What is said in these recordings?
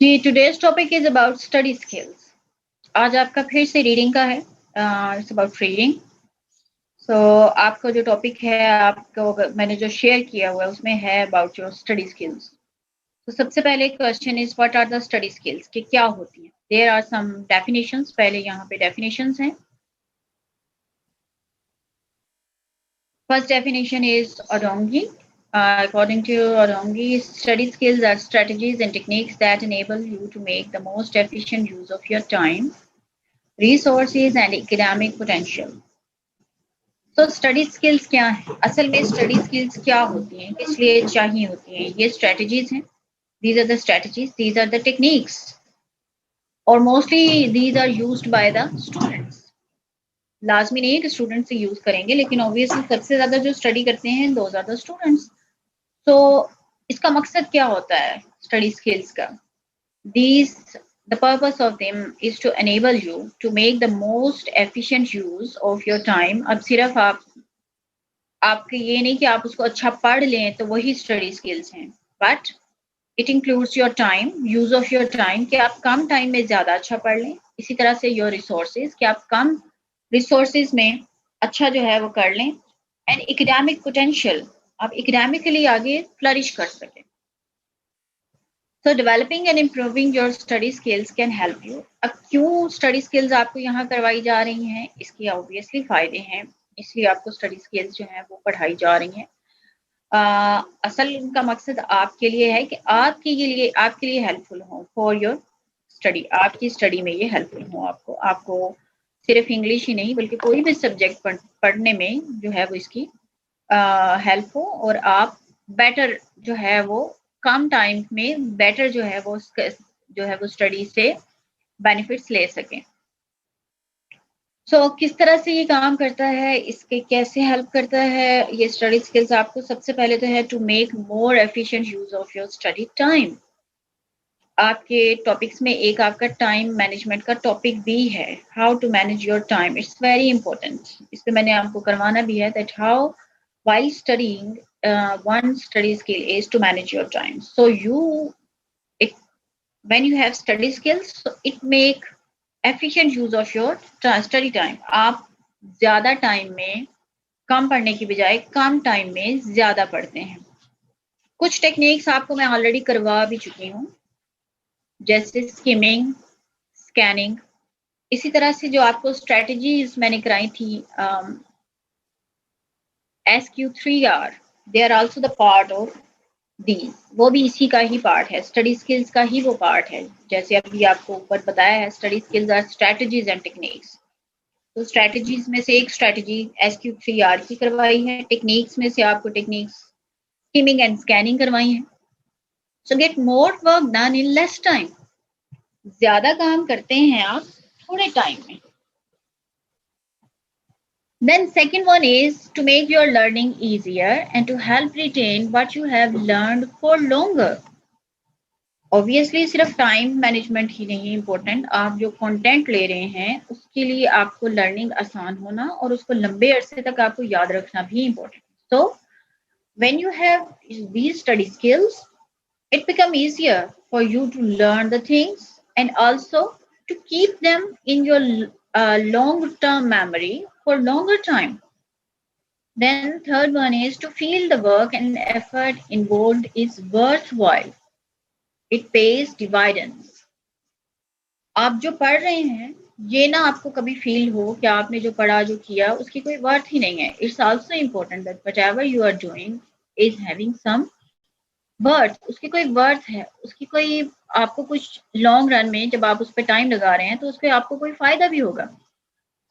Ji, today's topic is about study skills. आज आपका फिर से रीडिंग का है। It's about reading. सो आपका जो टॉपिक है, आपको मैंने जो शेयर किया हुआ है उसमें है अबाउट योर स्टडी स्किल्स। तो सबसे पहले question is what are the study skills, कि क्या होती हैं। There are some definitions. पहले यहाँ पे डेफिनेशंस हैं। First definition is Odongi. According to Odongi, study skills are strategies and techniques that enable you to make the most efficient use of your time, resources and academic potential. तो study skills क्या है? असल में study skills क्या होती हैं, किस लिए चाहिए होती हैं? ये स्ट्रेटजीज हैं। These are the strategies, these are the techniques, और mostly these are used by the students. लाजमी नहीं है कि स्टूडेंट्स से यूज करेंगे, लेकिन ऑब्वियसली सबसे ज्यादा जो स्टडी करते हैं दोज आर द स्टूडेंट्स। तो इसका मकसद क्या होता है स्टडी स्किल्स का? These, the purpose of them is to enable you to make the most efficient use of your time. अब सिर्फ आपके ये नहीं कि आप उसको अच्छा पढ़ लें तो वही स्टडी स्किल्स हैं, but it includes your time, use of your time, कि आप कम टाइम में ज्यादा अच्छा पढ़ लें। इसी तरह से योर रिसोर्सेज, कि आप कम रिसोर्सेज में अच्छा जो है वो कर लें। एंड एकेडमिक पोटेंशियल, आप एकेडमिकली आगे फ्लरिश कर सकें। So developing and improving your study skills can help you. अब क्यों स्टडी स्किल्स आपको यहाँ करवाई जा रही हैं? इसके ऑब्वियसली फायदे हैं, इसलिए आपको स्टडी स्किल्स जो हैं वो पढ़ाई जा रही हैं। असल इनका मकसद आपके लिए है कि आपके लिए हेल्पफुल हो फॉर योर स्टडी। आपकी स्टडी में ये हेल्पफुल हो आपको सिर्फ इंग्लिश ही नहीं बल्कि कोई भी सब्जेक्ट पढ़ने में जो है वो इसकी हेल्प हो, और आप बेटर जो है वो कम टाइम में बेटर जो है वो स्टडी से बेनिफिट्स ले सकें। सो किस तरह से ये काम करता है, इसके कैसे हेल्प करता है ये स्टडी स्किल्स आपको? सबसे पहले तो है to make more efficient use of your study time. आपके टॉपिक्स में एक आपका टाइम मैनेजमेंट का टॉपिक भी है, how to manage your time. It's very important. इस पे मैंने आपको करवाना भी है that how while studying, one study skill is to manage your time. So when you have study skills, so it make efficient use of your study time. आप ज्यादा time में कम पढ़ने की बजाय कम टाइम में ज्यादा पढ़ते हैं। कुछ टेक्निक्स आपको मैं ऑलरेडी करवा भी चुकी हूँ, जैसे स्किमिंग, स्कैनिंग। इसी तरह से जो आपको स्ट्रेटजीज मैंने कराई थी, SQ3R, they are also the part of these. वो भी इसी का ही पार्ट है, स्टडी स्किल्स का ही वो पार्ट है। जैसे अभी आपको ऊपर बताया है, study skills are strategies and techniques. तो स्ट्रेटजीज में से एक स्ट्रेटजी SQ3R की करवाई है, टेक्निक्स में से आपको टेक्निक्स स्किमिंग एंड स्कैनिंग करवाई है। सो get more work done in less time. ज्यादा काम करते हैं आप थोड़े टाइम में। Then second one is to make your learning easier and to help retain what you have learned for longer. Obviously सिर्फ टाइम मैनेजमेंट ही नहीं इम्पोर्टेंट, आप जो कंटेंट ले रहे हैं उसके लिए आपको लर्निंग आसान होना और उसको लंबे अरसे तक आपको याद रखना भी important. So when you have these study skills, it become easier for you to learn the things and also to keep them in your long-term memory for longer time. Then third one is to feel the work and effort involved is worthwhile. It pays dividends. आप जो पढ़ रहे हैं ये ना आपको कभी feel हो कि आपने जो पढ़ा जो किया उसकी कोई वर्थ ही नहीं है। It's also important that whatever you are doing is having some worth. उसकी कोई वर्थ है, उसकी कोई आपको कुछ लॉन्ग रन में जब आप उस पर टाइम लगा रहे हैं तो उसके आपको कोई फायदा भी होगा।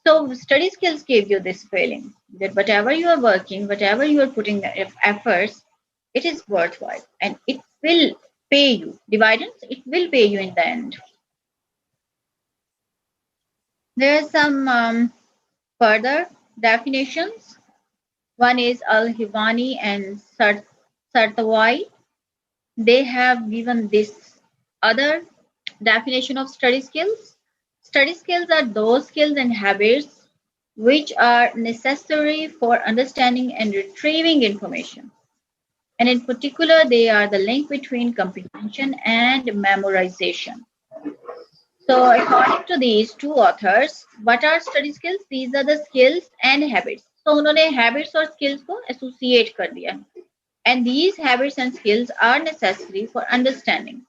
So study skills give you this feeling that whatever you are working, whatever you are putting efforts, it is worthwhile and it will pay you dividends. It will pay you in the end. There are some further definitions. One is Al-Hivani and Sartawai. They have given this other definition of study skills. Study skills are those skills and habits which are necessary for understanding and retrieving information and in particular, they are the link between comprehension and memorization. So, according to these two authors, what are study skills? These are the skills and habits. So, उन्होंने habits और skills को associate कर दिया. And these habits and skills are necessary for understanding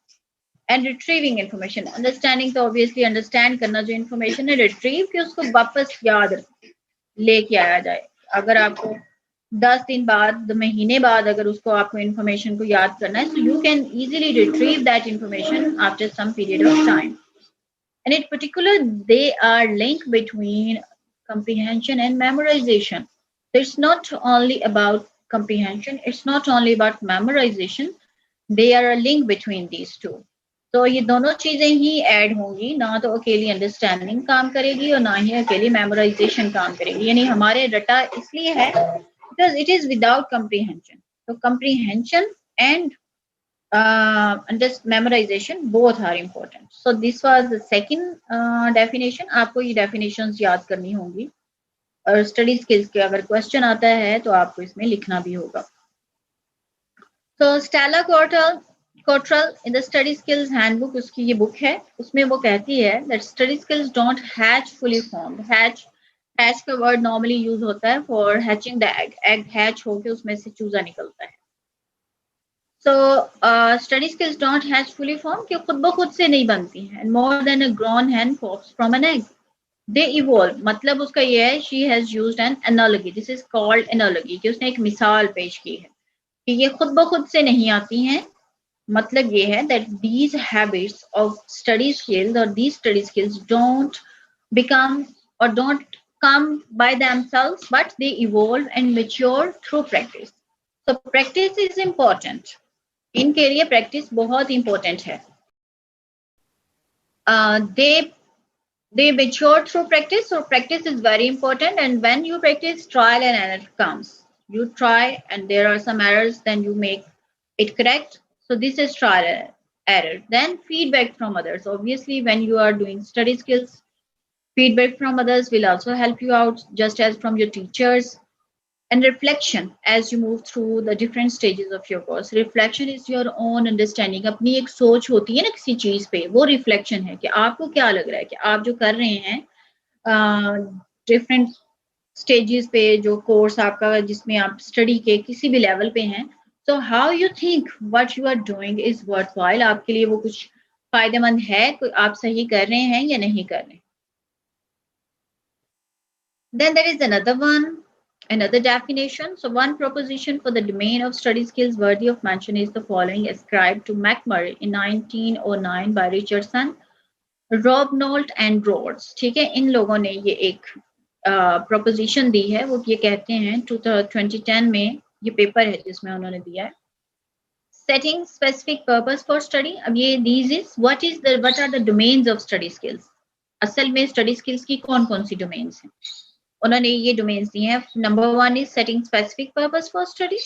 and retrieving information. Understanding तो obviously understand करना जो information है, retrieve कि उसको वापस याद लेके आया जाए. अगर आपको 10 दिन बाद, महीने बाद अगर उसको आपको information को याद करना है, so you can easily retrieve that information after some period of time. And in particular, they are linked between comprehension and memorization. So it's not only about comprehension, it's not only about memorization, they are a link between these two. तो ये दोनों चीजें ही add होंगी, ना तो अकेली understanding काम करेगी और ना ही अकेली मेमोराइजेशन काम करेगी. यानी हमारे रटा इसलिए है because it is without comprehension. So comprehension and just memorization both are important. So this was the second definition. आपको ये definitions याद करनी होंगी और study skills के अगर question आता है तो आपको इसमें लिखना भी होगा. So Stella Cottrell in the Study Skills Handbook, उसकी ये book है, उसमें वो कहती है that study skills don't hatch fully formed. Hatch का word normally use होता है for hatching the egg. Egg hatch होके उसमें से चूजा निकलता है. So study skills don't hatch fully formed कि खुद ब खुद से नहीं बनती हैं. And more than a grown hen pops from an egg. They evolve. मतलब उसका ये है, she has used an analogy. This is called analogy कि उसने एक मिसाल पेश की है कि ये खुद ब खुद से नहीं आती हैं. मतलब ये है that these habits of study skills or these study skills don't become or don't come by themselves, but they evolve and mature through practice. So practice is important. इनके लिए प्रैक्टिस बहुत इंपॉर्टेंट है. They mature through practice, so practice is very important. And when you practice, trial and error comes. You try and there are some errors, then you make it correct. So this is trial and error. Then feedback from others. Obviously, when you are doing study skills, feedback from others will also help you out, just as from your teachers. And reflection as you move through the different stages of your course. Reflection is your own understanding. अपनी एक सोच होती है ना किसी चीज पे, वो reflection है कि आपको क्या लग रहा है कि आप जो कर रहे हैं different stages पे जो course आपका जिसमें आप study के किसी भी level पे हैं, so how you think what you are doing is worthwhile. आपके लिए वो कुछ फायदेमंद है, आप सही कर रहे हैं या नहीं कर रहे. Then there is another definition. So one proposition for the domain of study skills worthy of mention is the following, ascribed to McMurray in 1909 by Richardson, Robnold and Rhodes. ठीक है, इन लोगों ने ये एक proposition दी है. वो ये कहते हैं 2010 में ये पेपर है जिसमें उन्होंने दिया है, setting specific purpose for study. अब ये what are the domains of study skills. असल में study skills की कौन-कौन सी domains हैं. उन्होंने ये domains दी हैं. Number 1 is setting specific purpose for study.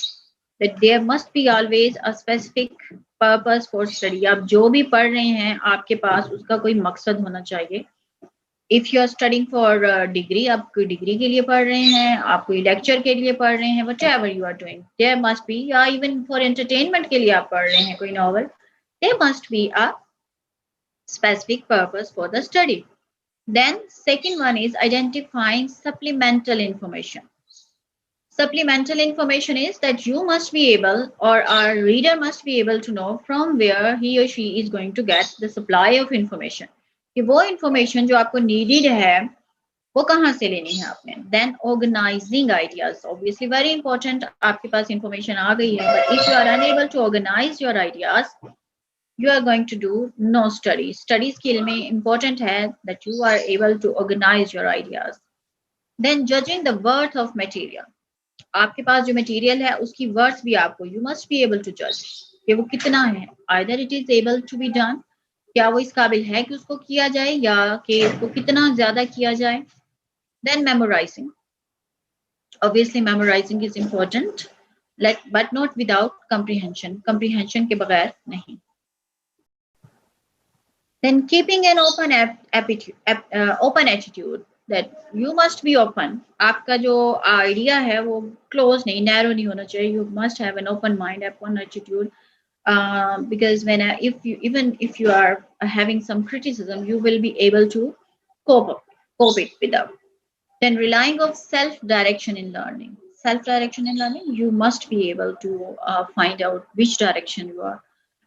That there must be always a specific purpose for study. आप जो भी पढ़ रहे हैं आपके पास उसका कोई मकसद होना चाहिए. If you are studying for degree, आप कोई डिग्री के लिए पढ़ रहे हैं, आप कोई लेक्चर के लिए पढ़ रहे हैं, whatever you are doing, there must be, या even for entertainment के लिए आप पढ़ रहे हैं कोई novel, there must be a specific purpose for the study. Then second one is identifying supplemental information. Supplemental information is that you must be able, or our reader must be able to know from where he or she is going to get the supply of information. कि वो information जो आपको needed है वो कहाँ से लेनी है आपने. Then organizing ideas, obviously very important. आपके पास information आ गई है, but if you are unable to organize your ideas, you are going to do no study. Study skill में important है that you are able to organize your ideas. Then judging the worth of material. आपके पास जो material है उसकी worth भी आपको, you must be able to judge कि वो कितना है. Either it is able to be done, क्या वो इस काबिल है कि उसको किया जाए या कि उसको कितना ज्यादा किया जाए. Then memorizing. Obviously memorizing is important, but not without comprehension. Comprehension के बगैर नहीं. Then keeping an open attitude. That you must be open. आपका जो आइडिया है वो क्लोज नहीं, नैरो नहीं होना चाहिए. You must have an open mind, open attitude. Because even if you are having some criticism, you will be able to cope it without. Then relying of self direction in learning. Self direction in learning, you must be able to find out which direction you are,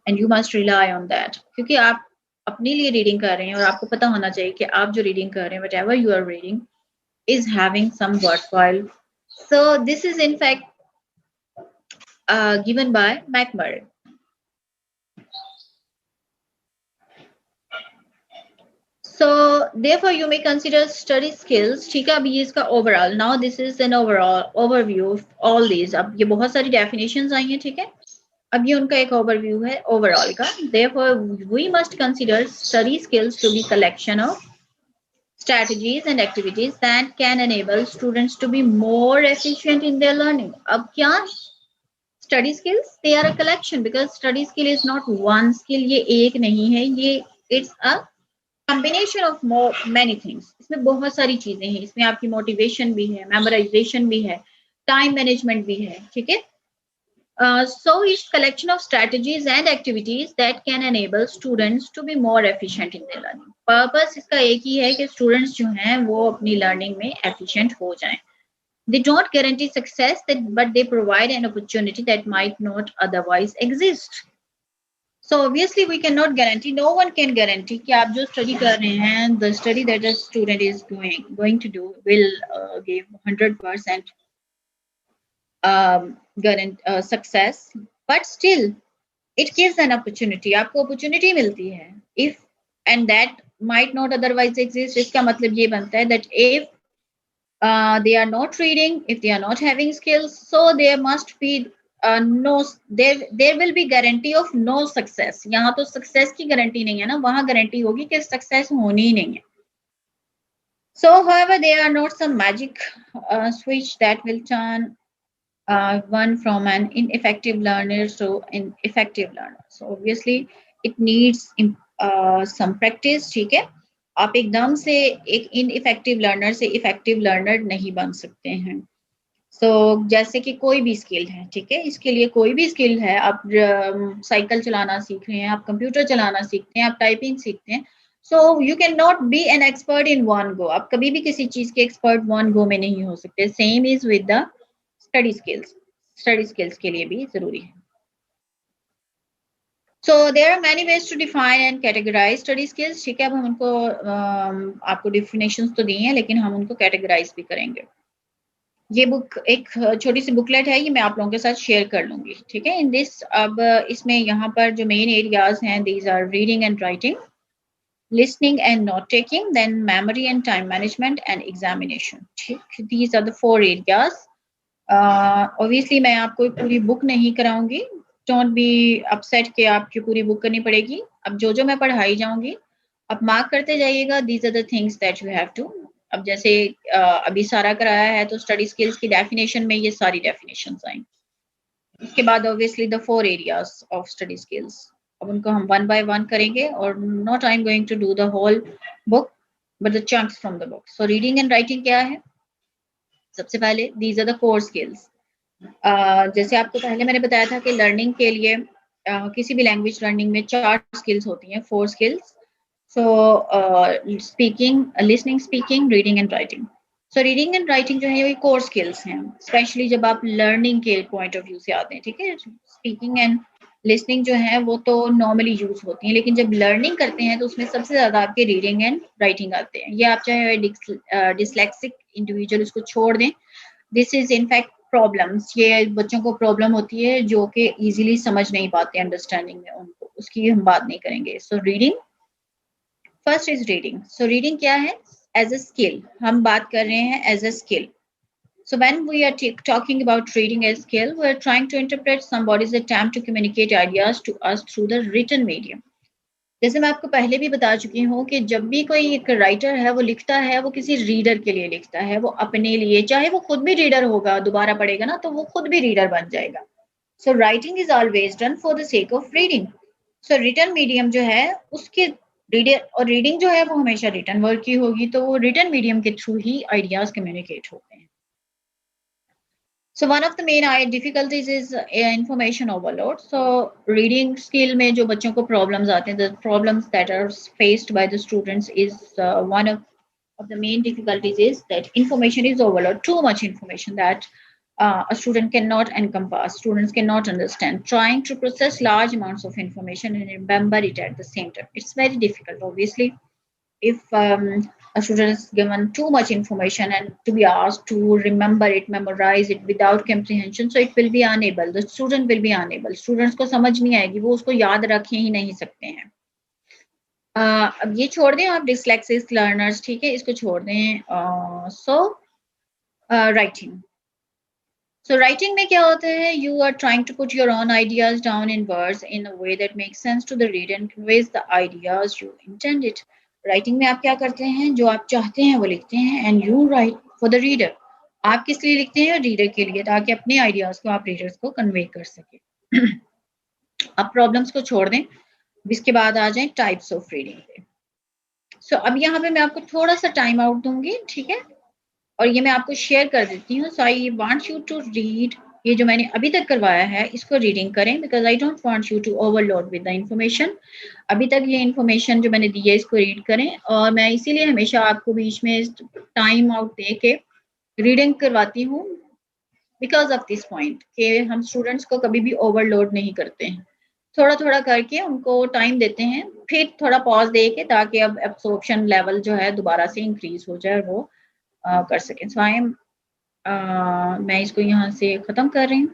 and you must rely on that. क्योंकि आप अपने लिए reading कर रहे हैं और आपको पता होना चाहिए कि आप जो रीडिंग कर रहे हैं, whatever you are reading is having some worthwhile. So this is in fact given by McMurray. So therefore you may consider study skills. ठीक है, अब ये इसका overall. Now this is an overall overview of all these. अब ये बहुत सारी definitions आई हैं, ठीक है. अब ये उनका एक overview है overall का. Therefore we must consider study skills to be collection of strategies and activities that can enable students to be more efficient in their learning. अब क्या study skills? They are a collection because study skill is not one skill. ये एक नहीं है, ये it's a combination of more many things. इसमें बहुत सारी चीजें हैं. इसमें आपकी मोटिवेशन भी है, मेमोराइजेशन भी है, टाइम मैनेजमेंट भी है, ठीक है. So it's collection of strategies and activities that can enable students to be more efficient in their learning. Purpose इसका एक ही है कि students जो हैं वो अपनी learning में efficient हो जाएं. They don't guarantee success, but they provide an opportunity that might not otherwise exist. So obviously we cannot guarantee, no one can guarantee कि आप जो study कर रहे हैं, the study that a student is going to do will give 100% success, but still it gives an opportunity. आपको opportunity मिलती है. If and that might not otherwise exist. इसका मतलब ये बनता है that if they are not reading, if they are not having skills, so there must be no, there will be guarantee of no success. यहाँ तो success की guarantee नहीं है ना, वहाँ guarantee होगी कि success होनी ही नहीं है. So however there are not some magic switch that will turn one from an ineffective learner to an effective learner. So obviously it needs some practice, ठीक है. आप एकदम से एक इनइफेक्टिव लर्नर से इफेक्टिव लर्नर नहीं बन सकते हैं. So जैसे कि कोई भी स्किल है, ठीक है, इसके लिए कोई भी स्किल है, आप साइकिल चलाना सीख रहे हैं, आप कंप्यूटर चलाना सीखते हैं, आप टाइपिंग सीखते हैं, so you cannot be an expert in one go. आप कभी भी किसी चीज के एक्सपर्ट वन गो में नहीं हो सकते. Same is with the study skills. Study skills के लिए भी जरूरी है. So there are many ways to define and categorize study skills. ठीक है, अब हम उनको आपको definitions तो दी हैं, लेकिन हम उनको categorize भी करेंगे. ये बुक एक छोटी सी बुकलेट है, ये मैं आप लोगों के साथ शेयर कर लूंगी, ठीक है. इन दिस अब इसमें यहाँ पर जो मेन एरियाज हैं, these are reading and writing, listening and note taking, then memory and time management and examination. ठीक, these are the 4 areas. Obviously मैं आपको पूरी बुक नहीं कराऊंगी. डोंट बी अपसेट कि आपकी पूरी बुक करनी पड़ेगी. अब जो मैं पढ़ाई जाऊंगी आप मार्क करते जाइएगा. These are the things that you have to. अब जैसे अभी सारा कराया है तो स्टडी स्किल्स की डेफिनेशन में ये सारी डेफिनेशंस आई. उसके बाद obviously the 4 areas of study skills. अब उनको हम वन बाय वन करेंगे और not I am going to do the whole book but the chunks from the book. So reading and writing क्या है? सबसे पहले these are the core skills. जैसे आपको पहले मैंने बताया था कि लर्निंग के लिए किसी भी लैंग्वेज लर्निंग में 4 स्किल्स होती हैं, 4 skills. So speaking, listening, speaking, reading and writing. So reading and writing जो है ये core skills हैं, especially जब आप learning के point of view से आते हैं, ठीक है. Speaking and listening जो है वो तो normally use होती हैं, लेकिन जब learning करते हैं तो उसमें सबसे ज़्यादा आपके reading and writing आते हैं. ये आप चाहे dyslexic individual इसको छोड़ दें, this is in fact problems. ये बच्चों को problem होती है जो कि easily समझ नहीं पाते understanding में उनको, उसकी हम बात नहीं करेंगे. So reading, first is reading. So reading क्या है? As a skill. हम बात कर रहे हैं as a skill. So when we are talking about reading as skill, we are trying to interpret somebody's attempt to communicate ideas to us through the written medium. जैसे मैं आपको पहले भी बता चुकी हूँ कि जब भी कोई एक राइटर है वो लिखता है, वो किसी रीडर के लिए लिखता है, वो अपने लिए, चाहे वो खुद भी रीडर होगा, दोबारा पढ़ेगा ना तो वो खुद भी रीडर बन जाएगा. So writing is always done for the sake of reading. So written medium जो है उसके रीडिंग जो है वो हमेशा रिटन वर्क की होगी, तो वो रिटन मीडियम के थ्रू ही आइडियाज कम्युनिकेट होते हैं। So one of the main difficulties is information overload. So reading skill में जो बच्चों को problems आते हैं, the problems that are faced by the students is one of the main difficulties is that information is overload, too much information that a student cannot encompass, students cannot understand. Trying to process large amounts of information and remember it at the same time, it's very difficult, obviously. If a student is given too much information and to be asked to remember it, memorize it without comprehension, so it will be unable. The student will be unable. Students को समझ नहीं आएगी, वो उसको याद रख ही नहीं सकते हैं. अब ये छोड़ दें आप डिसलेक्सिक लर्नर्स, ठीक है, इसको छोड़ दें. राइटिंग. So writing में क्या होता है? You are trying to put your own ideas down in words in a way that makes sense to the reader and conveys the ideas you intended. Writing में आप क्या करते हैं? जो आप चाहते हैं वो लिखते हैं, and you write for the reader. आप किस लिए लिखते हैं? रीडर के लिए, ताकि अपने आइडियाज को आप रीडर्स को कन्वे कर सके. अब प्रॉब्लम्स को छोड़ दें, इसके बाद आ जाए टाइप्स ऑफ रीडिंग पे. सो अब यहाँ पे मैं आपको थोड़ा सा टाइम आउट दूंगी, ठीक है, और ये मैं आपको शेयर कर देती हूँ. So I want you to read, ये जो मैंने अभी तक करवाया है इसको रीडिंग करें, because I don't want you to overload with the information. अभी तक ये इन्फॉर्मेशन जो मैंने दी है इसको रीड करें, और मैं इसीलिए हमेशा आपको बीच में टाइम आउट दे के रीडिंग करवाती हूँ, बिकॉज ऑफ दिस पॉइंट कि हम स्टूडेंट्स को कभी भी ओवरलोड नहीं करते हैं. थोड़ा थोड़ा करके उनको टाइम देते हैं, फिर थोड़ा पॉज दे के, ताकि अब एब्सॉर्प्शन लेवल जो है दोबारा से इंक्रीज हो जाए, वो कर सकें. सो आई एम मैं इसको यहाँ से ख़त्म कर रही हूँ,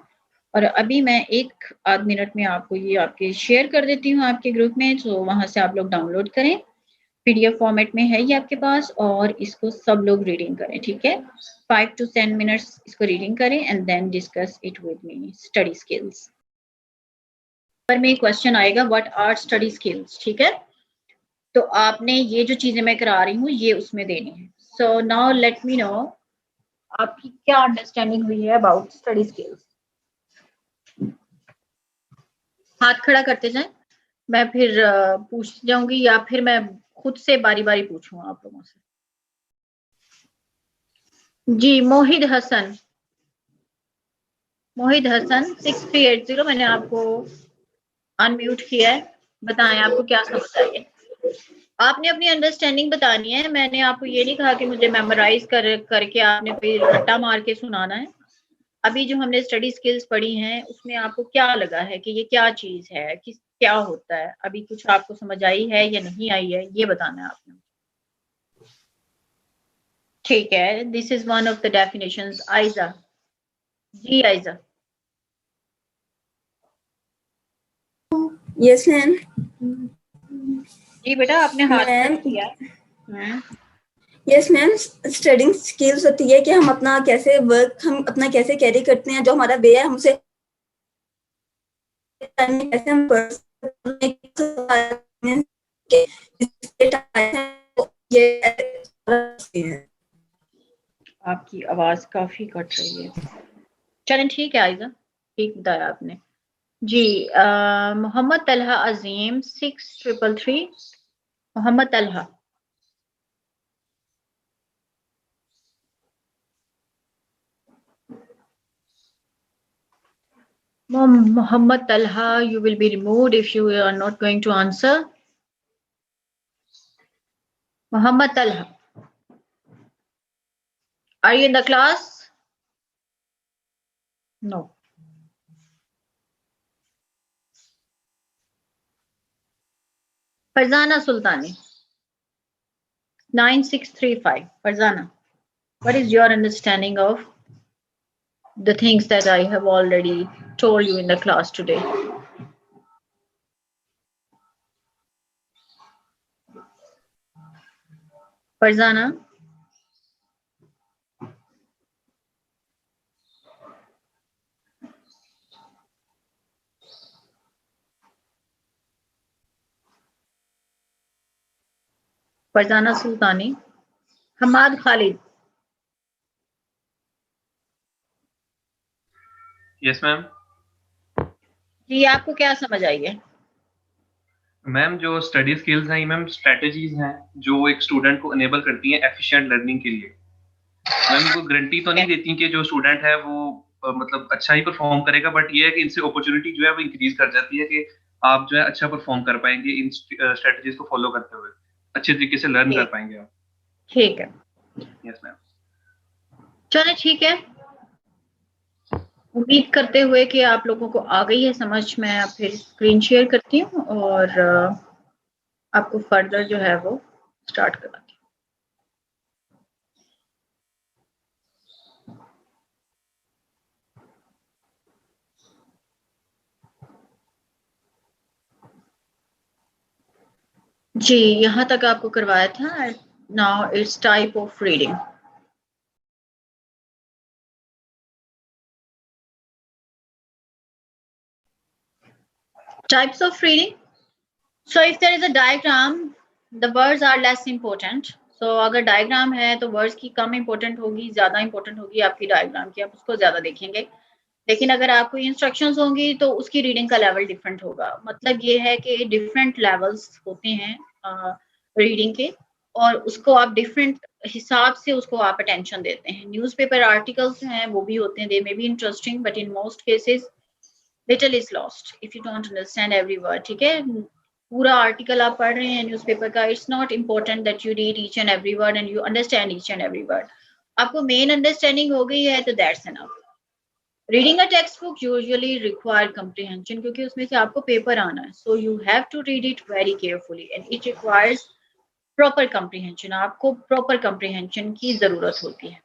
और अभी मैं 1 आध मिनट में आपको ये आपके शेयर कर देती हूँ आपके ग्रुप में. तो वहाँ से आप लोग डाउनलोड करें, PDF फॉर्मेट में है ये आपके पास, और इसको सब लोग रीडिंग करें, ठीक है. 5 to 10 मिनट्स इसको रीडिंग करें and then discuss it with me. Study skills पर में क्वेश्चन आएगा, व्हाट आर स्टडी स्किल्स, ठीक है. तो आपने ये जो चीजें मैं करा रही हूँ ये उसमें देनी है. So now let me know आपकी क्या अंडरस्टैंडिंग हुई है अबाउट स्टडी स्किल्स. हाथ खड़ा करते जाएं, मैं फिर पूछ जाऊंगी, या फिर मैं खुद से बारी बारी पूछूं आप लोगों से. जी मोहिद हसन, 6380, मैंने आपको अनम्यूट किया है. बताएं आपको क्या समझ आई है. आपने अपनी अंडरस्टैंडिंग बतानी है. मैंने आपको ये नहीं कहा कि मुझे मेमोराइज करके आपने फिर रट्टा मार के सुनाना है. अभी जो हमने स्टडी स्किल्स पढ़ी हैं उसमें आपको क्या लगा है कि ये क्या चीज है, किस क्या होता है, अभी कुछ आपको समझ आई है या नहीं आई है, ये बताना है आपने. ठीक है, this is one of the definitions. Aiza, जी आयजा. Yes ma'am. जी बेटा, आपने हाथ मैम किया. यस मैम, स्टडिंग स्किल्स होती है कि हम अपना कैसे वर्क, हम अपना कैसे कैरी करते हैं, जो हमारा वे है हमसे कैसे हम आपकी आवाज काफी कट रही है. चलें ठीक है आयजा, ठीक बताया आपने. जी Mohammad Talha Azeem 6333. Mohammad Talha. Muhammad Talha, you will be removed if you are not going to answer. Muhammad Talha, are you in the class? No. Farzana Sultani, 9635. Farzana, what is your understanding of the things that I have already told you in the class today? Farzana? Farzana Sultani. Hamad Khalid. Yes ma'am. जी आपको क्या समझ आई है? Ma'am जो study skills हैं, ma'am strategies हैं जो एक स्टूडेंट को अनेबल करती हैं एफिशिएंट लर्निंग के लिए। मैम वो गारंटी तो नहीं देती कि जो स्टूडेंट है वो मतलब अच्छा ही परफॉर्म करेगा, बट ये है कि इनसे अपॉर्चुनिटी जो है वो इंक्रीज कर जाती है कि आप जो है अच्छा परफॉर्म कर पाएंगे इन स्ट्रेटजीज को फॉलो करते हुए, अच्छे तरीके से लर्न कर पाएंगे आप। ठीक है, यस मैम। चलो ठीक है, उम्मीद करते हुए कि आप लोगों को आ गई है समझ। मैं फिर स्क्रीन शेयर करती हूँ और आपको फर्दर जो है वो स्टार्ट कराती हूँ। जी, यहाँ तक आपको करवाया था। Now it's type of reading. Types of reading. So if there is a diagram, the words are less important. So अगर डायग्राम है तो वर्ड्स की कम इंपॉर्टेंट होगी, ज्यादा इंपॉर्टेंट होगी आपकी डायग्राम की, आप उसको ज्यादा देखेंगे। लेकिन अगर आपको इंस्ट्रक्शंस होंगी तो उसकी रीडिंग का लेवल डिफरेंट होगा। मतलब ये है कि डिफरेंट लेवल्स होते हैं रीडिंग के, और उसको आप डिफरेंट हिसाब से उसको आप अटेंशन देते हैं। न्यूज़पेपर आर्टिकल्स हैं वो भी होते हैं, they may be interesting, but in most cases little is lost if you don't understand every word. ठीक है, पूरा आर्टिकल आप पढ़ रहे हैं न्यूज़पेपर का, it's not important that you read each and every word and you understand each and every word. आपको main understanding हो गई है तो that's enough. Reading a text book usually require comprehension, क्योंकि उसमें से आपको पेपर आना है, so you have to read it very carefully and it requires proper comprehension। आपको प्रॉपर comprehension की जरूरत होती है।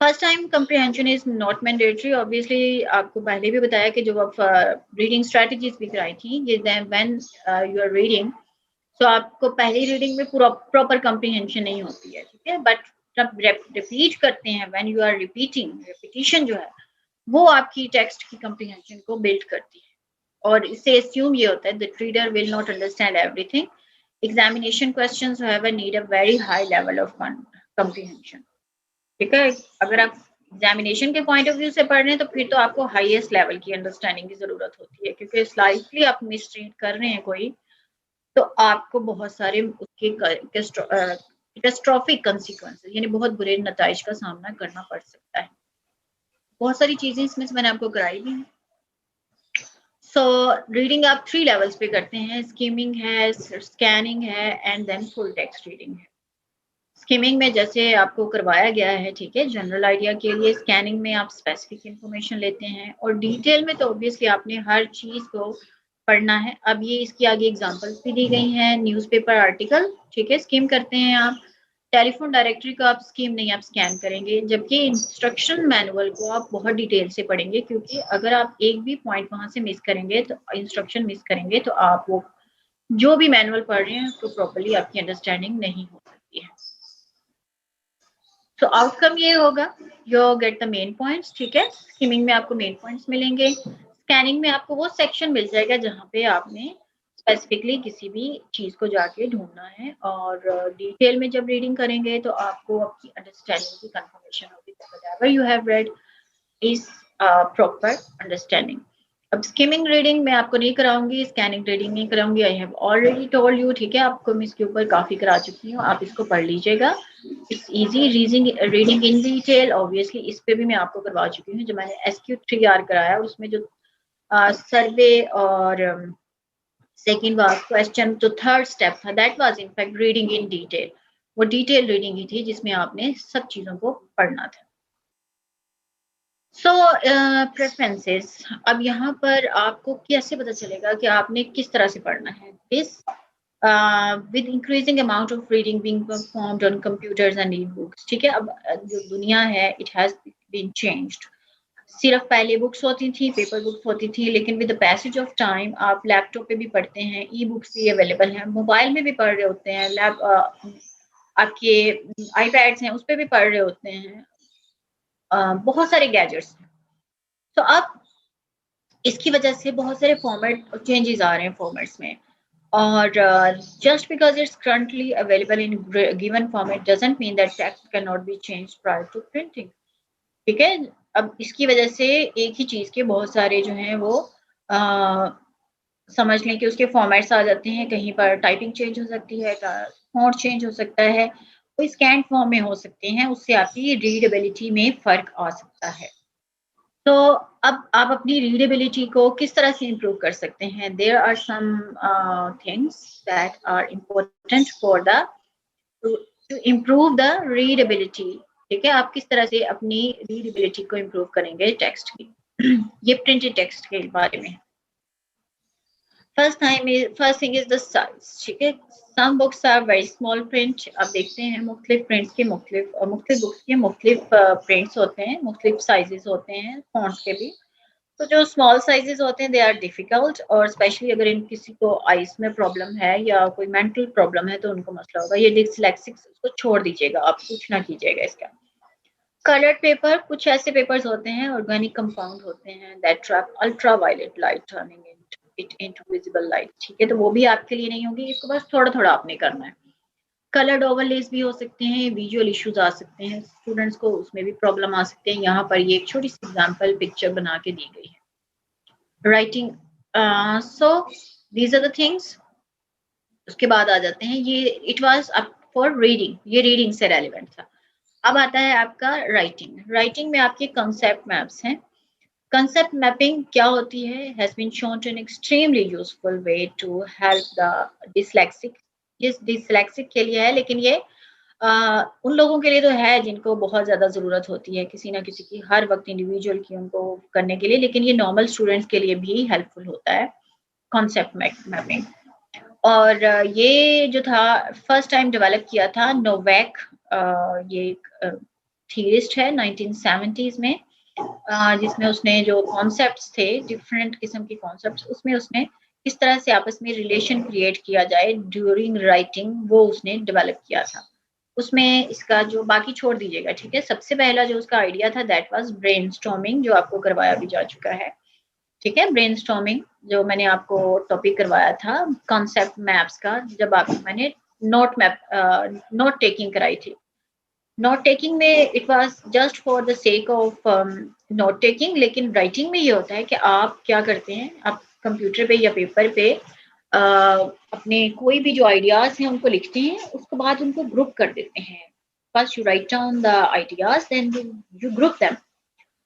First time comprehension is not mandatory. Obviously आपको पहले भी बताया कि जब आप रीडिंग स्ट्रेटजीज भी कराई थी, ये व्हेन यू आर रीडिंग, सो आपको पहली रीडिंग में पूरा प्रॉपर comprehension नहीं होती है। ठीक है, बट जब रिपीट करते हैं, when you are repeating, repetition जो है वो आपकी टेक्स्ट की comprehension को बिल्ड करती है। और इससे assume ये होता है that reader will not understand everything. Examination questions however need a very high level of comprehension. ठीक है, अगर आप एग्जामिनेशन के पॉइंट ऑफ व्यू से पढ़ रहे हैं तो फिर तो आपको हाईएस्ट लेवल की अंडरस्टैंडिंग की जरूरत होती है, क्योंकि स्लाइटली आप मिसरीड कर रहे हैं कोई, तो आपको बहुत सारे उसके कैटास्ट्रोफिक कंसिक्वेंसेस, यानी बहुत बुरे नताइज का सामना करना पड़ सकता है। बहुत सारी चीजें इसमें से मैंने आपको कराई भी हैं। सो रीडिंग आप 3 लेवल्स पे करते हैं, स्कीमिंग है, स्कैनिंग है and then full text reading है। स्कीमिंग में जैसे आपको करवाया गया है, ठीक है, जनरल आइडिया के लिए। स्कैनिंग में आप स्पेसिफिक इंफॉर्मेशन लेते हैं, और डिटेल में तो ऑब्वियसली आपने हर चीज को पढ़ना है। अब ये इसकी आगे एग्जांपल्स भी दी गई हैं। न्यूज़पेपर आर्टिकल, ठीक है, स्कीम करते हैं आप। टेलीफोन डायरेक्टरी को आप स्कीम नहीं, आप स्कैन करेंगे। जबकि इंस्ट्रक्शन मैनुअल को आप बहुत डिटेल से पढ़ेंगे, क्योंकि अगर आप एक भी पॉइंट वहां से मिस करेंगे, तो इंस्ट्रक्शन मिस करेंगे, तो आप वो जो भी मैनुअल पढ़ रहे हैं उसको प्रॉपरली आपकी अंडरस्टैंडिंग नहीं हो सकती है। तो आउटकम ये होगा, you get the main points. ठीक है, स्कीमिंग में आपको मेन पॉइंट्स मिलेंगे, स्कैनिंग में आपको वो सेक्शन मिल जाएगा जहाँ पे आपने स्पेसिफिकली किसी भी चीज को जाके ढूंढना है, और डिटेल में जब रीडिंग करेंगे तो आपको आपकी अंडरस्टैंडिंग की कंफर्मेशन होगी that whatever you have read is proper understanding. अब स्किमिंग रीडिंग मैं आपको नहीं कराऊंगी, स्कैनिंग रीडिंग नहीं कराऊंगी, I have already told you. ठीक है, आपको मैं इसके ऊपर काफी करा चुकी हूँ, आप इसको पढ़ लीजिएगा। It's easy reading in detail. Obviously इस पे भी मैं आपको करवा चुकी हूँ, जो मैंने SQ3R कराया, उसमें जो सर्वे और सेकेंड वाज क्वेश्चन, जो थर्ड स्टेप था, that was in fact reading in detail. वो डिटेल रीडिंग ही थी जिसमें आपने सब चीजों को पढ़ना था। सो प्रेफरेंसेस, अब यहाँ पर आपको कैसे पता चलेगा कि आपने किस तरह से पढ़ना है? This with increasing amount of reading being performed on computers and e-books, ठीक है, अब जो दुनिया है it has been changed। सिर्फ पहले बुक्स होती थी, पेपर बुक्स होती थी, लेकिन with the passage of time आप लैपटॉप पे भी पढ़ते हैं, ई बुक्स भी अवेलेबल हैं, मोबाइल में भी पढ़ रहे होते हैं, आपके आईपैड्स हैं उस पर भी पढ़ रहे होते हैं, बहुत सारे गैजेट्स हैं। तो अब इसकी वजह से बहुत सारे फॉर्मेट चेंजेस आ रहे हैं फॉर्मेट्स में, और just because it's currently available in given format doesn't mean that text cannot be changed prior to printing। ठीक है, अब इसकी वजह से एक ही चीज के बहुत सारे जो हैं वो समझ लें कि उसके फॉर्मेट्स आ जाते हैं, कहीं पर टाइपिंग चेंज हो सकती है, फॉन्ट चेंज हो सकता है, वो स्कैन फॉर्म में हो सकते हैं, उससे आपकी रीडेबिलिटी में फ़र्क आ सकता है। तो अब आप अपनी रीडेबिलिटी को किस तरह से इम्प्रूव कर सकते हैं? There are some things that are important for the to improve the readability. ठीक है, आप किस तरह से अपनी रीडेबिलिटी को इम्प्रूव करेंगे टेक्स्ट की? ये प्रिंटेड टेक्स्ट के बारे में। First thing is the size. ठीक है, some books are very small print. आप देखते हैं मुख्तलिफ प्रिंट्स के मुख्तलिफ बुक्स के मुख्तलिफ प्रिंट्स होते हैं, मुख्तलिफ साइजेस होते हैं फॉन्ट्स के भी। तो जो स्मॉल साइजेस होते हैं दे आर डिफिकल्ट, और स्पेशली अगर इन किसी को आइस में प्रॉब्लम है या कोई मेंटल प्रॉब्लम है तो उनको मसला होगा। ये डिसलेक्सिक, उसको छोड़ दीजिएगा, आप कुछ ना कीजिएगा इसका। कलर्ड पेपर, कुछ ऐसे पेपर्स होते हैं ऑर्गेनिक कंपाउंड होते हैं that trap ultra violet light turning it into visible light. ठीक है, तो वो भी आपके लिए नहीं होगी, इसको बस थोड़ा थोड़ा आपने करना है। कलर्ड ओवरलेस भी हो सकते हैं, विजुअल इश्यूज आ सकते हैं, स्टूडेंट्स को उसमें भी प्रॉब्लम आ सकते हैं। यहाँ पर ये एक छोटी सी एग्जांपल पिक्चर बना के दी गई है। Writing, so these are the things. उसके बाद आ जाते हैं, ये it was up for reading, ये रीडिंग से रेलिवेंट था। अब आता है आपका राइटिंग। राइटिंग में आपके कंसेप्ट मैप्स हैं। कंसेप्ट मैपिंग क्या होती है? Has been shown to an extremely useful way to help the dyslexic. ये डिसलेक्सिक के लिए है, लेकिन ये उन लोगों के लिए तो है जिनको बहुत ज़्यादा ज़रूरत होती है किसी ना किसी की, हर वक्त इंडिविजुअल की उनको करने के लिए, लेकिन ये नॉर्मल स्टूडेंट्स के लिए भी हेल्पफुल होता है कॉन्सेप्ट मैपिंग। और ये जो था फर्स्ट टाइम डेवलप किया था नोवेक, ये एक थीरिस्ट है 1970s में, जिसमें उसने जो कॉन्सेप्ट्स थे, डिफरेंट किस्म के कॉन्सेप्ट्स, उसमें उसने किस तरह से आपस में रिलेशन क्रिएट किया जाए ड्यूरिंग राइटिंग, वो उसने डेवलप किया था। उसमें इसका जो बाकी छोड़ दीजिएगा, ठीक है। सबसे पहला जो उसका आइडिया था दैट वाज ब्रेनस्टॉर्मिंग, जो आपको करवाया भी जा चुका है। ठीक है, ब्रेनस्टॉर्मिंग जो मैंने आपको टॉपिक करवाया था कॉन्सेप्ट मैप्स का, जब आप मैंने नोट टेकिंग कराई थी। नोट टेकिंग में it was just for the sake of note taking, लेकिन राइटिंग में ये होता है कि आप क्या करते हैं, आप कंप्यूटर पे या पेपर पे अपने कोई भी जो आइडियाज हैं उनको लिखते हैं, उसके बाद उनको ग्रुप कर देते हैं। First you write down the ideas, then you group them,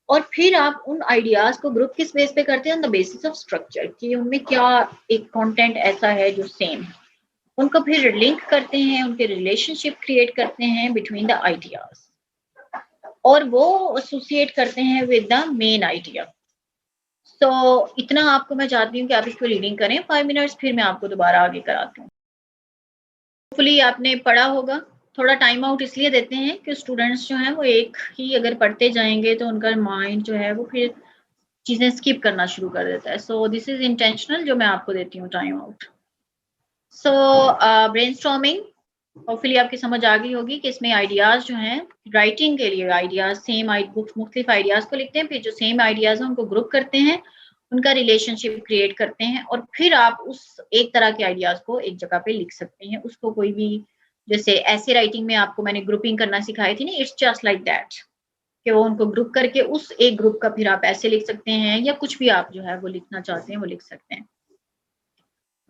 और फिर आप उन आइडियाज को ग्रुप किस बेस पे करते हैं? On the basis of structure, कि उनमें क्या एक कंटेंट ऐसा है जो सेम है। उनको फिर लिंक करते हैं, उनके रिलेशनशिप क्रिएट करते हैं बिटवीन द आइडियाज, और वो एसोसिएट करते हैं विद द मेन आइडिया। तो इतना आपको मैं चाहती हूँ कि आप इसको रीडिंग करें 5 मिनट्स, फिर मैं आपको दोबारा आगे कराती हूँ। होपफुली आपने पढ़ा होगा। थोड़ा टाइम आउट इसलिए देते हैं कि स्टूडेंट्स जो हैं वो एक ही अगर पढ़ते जाएंगे तो उनका माइंड जो है वो फिर चीज़ें स्किप करना शुरू कर देता है। सो दिस इज इंटेंशनल जो मैं आपको देती हूँ टाइम आउट। सो ब्रेनस्टॉर्मिंग होपफुली आपकी समझ आ गई होगी कि इसमें आइडियाज जो हैं, राइटिंग के लिए आइडियाज सेम मुख्तलिफ आइडियाज को लिखते हैं, फिर जो सेम आइडियाज हैं उनको ग्रुप करते हैं, उनका रिलेशनशिप क्रिएट करते हैं, और फिर आप उस एक तरह के आइडियाज को एक जगह पे लिख सकते हैं। उसको कोई भी, जैसे ऐसे राइटिंग में आपको मैंने ग्रुपिंग करना सिखाई थी ना, इट्स जस्ट लाइक दैट, कि वो उनको ग्रुप करके उस एक ग्रुप का फिर आप ऐसे लिख सकते हैं, या कुछ भी आप जो है वो लिखना चाहते हैं वो लिख सकते हैं।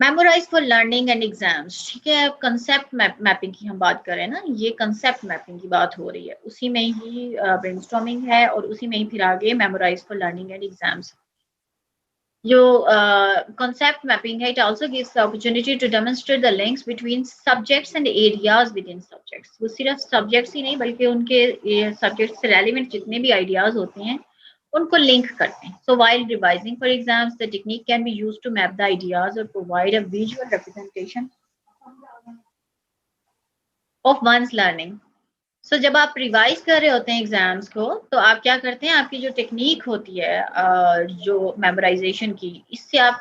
Memorise for learning and exams. ठीक है, कंसेप्ट मैपिंग की हम बात कर रहे हैं ना, ये कंसेप्ट मैपिंग की बात हो रही है, उसी में ही ब्रेनस्टॉर्मिंग है, और उसी में ही फिर आगे memorise for learning and exams. जो concept mapping है, it also gives the opportunity to demonstrate the links between subjects and areas within subjects। वो सिर्फ subjects ही नहीं बल्कि उनके subjects से relevant जितने भी ideas होते हैं उनको link करते हैं। So while revising for exams, the technique can be used to map the ideas or provide a visual representation of one's learning। So जब आप रिवाइज कर रहे होते हैं एग्जाम्स को, तो आप क्या करते हैं, आपकी जो टेक्निक होती है जो मेमोराइजेशन की, इससे आप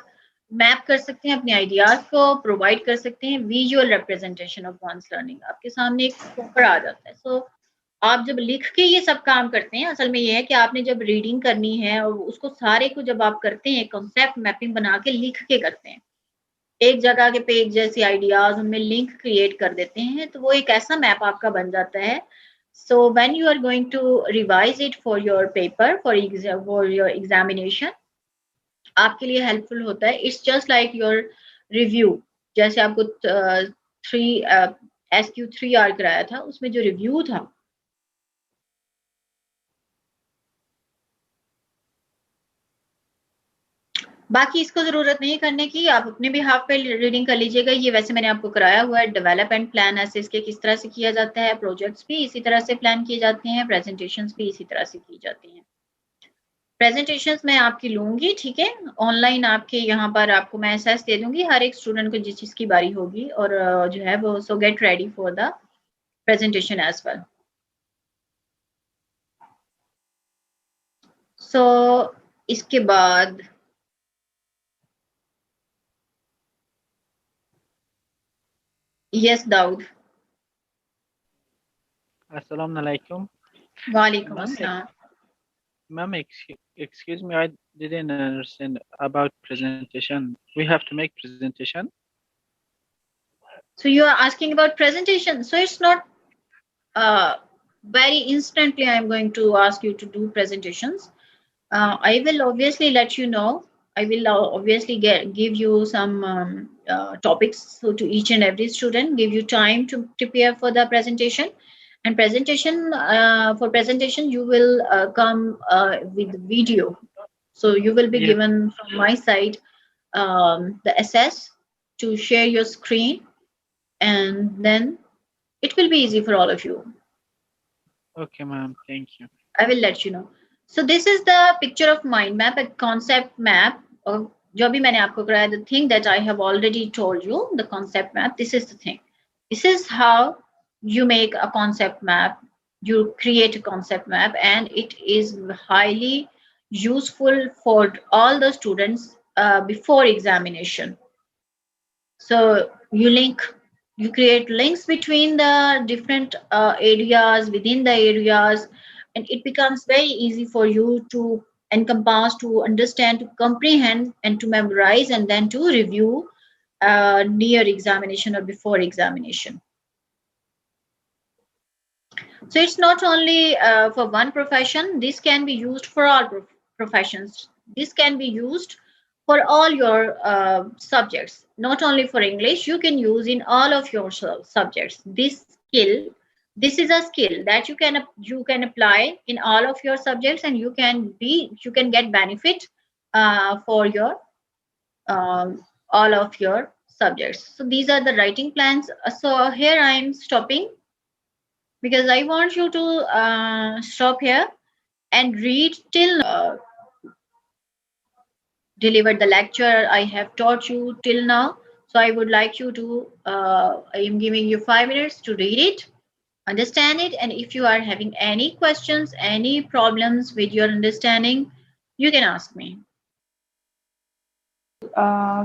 मैप कर सकते हैं अपने आइडियाज को, प्रोवाइड कर सकते हैं visual representation of one's learning. आपके सामने एक पेपर आ जाता है। सो आप जब लिख के ये सब काम करते हैं, असल में ये है कि आपने जब रीडिंग करनी है और उसको सारे को जब आप करते हैं, कॉन्सेप्ट मैपिंग बना के लिख के करते हैं, एक जगह के पे एक जैसे आइडियाज उनमें लिंक क्रिएट कर देते हैं, तो वो एक ऐसा मैप आपका बन जाता है। So when you are going to revise it for your paper, for your examination, आपके लिए हेल्पफुल होता है। It's just like your review, जैसे आपको 3 SQ3R कराया था, उसमें जो रिव्यू था, बाकी इसको जरूरत नहीं करने की, आप अपने भी हाफ पे रीडिंग कर लीजिएगा। ये वैसे मैंने आपको कराया हुआ है। डेवलप एंड प्लान ऐसे इसके किस तरह से किया जाता है, प्रोजेक्ट्स भी इसी तरह से प्लान किए जाते हैं, प्रेजेंटेशंस भी इसी तरह से की जाती हैं। प्रेजेंटेशंस मैं आपकी लूंगी, ठीक है, ऑनलाइन आपके यहाँ पर आपको मैं एसेस दे दूंगी हर एक स्टूडेंट को जिस चीज की बारी होगी, और जो है वो so get ready for the presentation as well. So इसके बाद यस दाऊद। Assalamu alaikum. वालेकुम Ma'am, अस्सलाम। ma'am, excuse me, I didn't understand about presentation. We have to make presentation. So you are asking about presentation. So it's not very instantly I'm going to ask you to do presentations. I will obviously let you know. I will obviously give you some topics, so to each and every student, give you time to prepare for the presentation. And presentation, for presentation, you will come with video. So you will be Yes. given from my side the SS to share your screen, and then it will be easy for all of you. Okay, ma'am. Thank you. I will let you know. So this is the picture of mind map, a concept map of जो भी मैंने आपको कराया, the thing that I have already told you, the concept map. This is the thing. This is how you make a concept map. You create a concept map, and it is highly useful for all the students before examination. So you create links between the different areas, within the areas, and it becomes very easy for you to encompass, to understand, to comprehend, and to memorize, and then to review near examination or before examination. So it's not only for one profession. This can be used for all professions. This can be used for all your subjects, not only for English. You can use in all of your subjects. This is a skill that you can apply in all of your subjects, and you can get benefit for your all of your subjects. So these are the writing plans. So here I am stopping, because I want you to stop here and read till delivered the lecture I have taught you till now. So I would like you to, I am giving you 5 minutes to read it, understand it, and if you are having any questions, any problems with your understanding, you can ask me.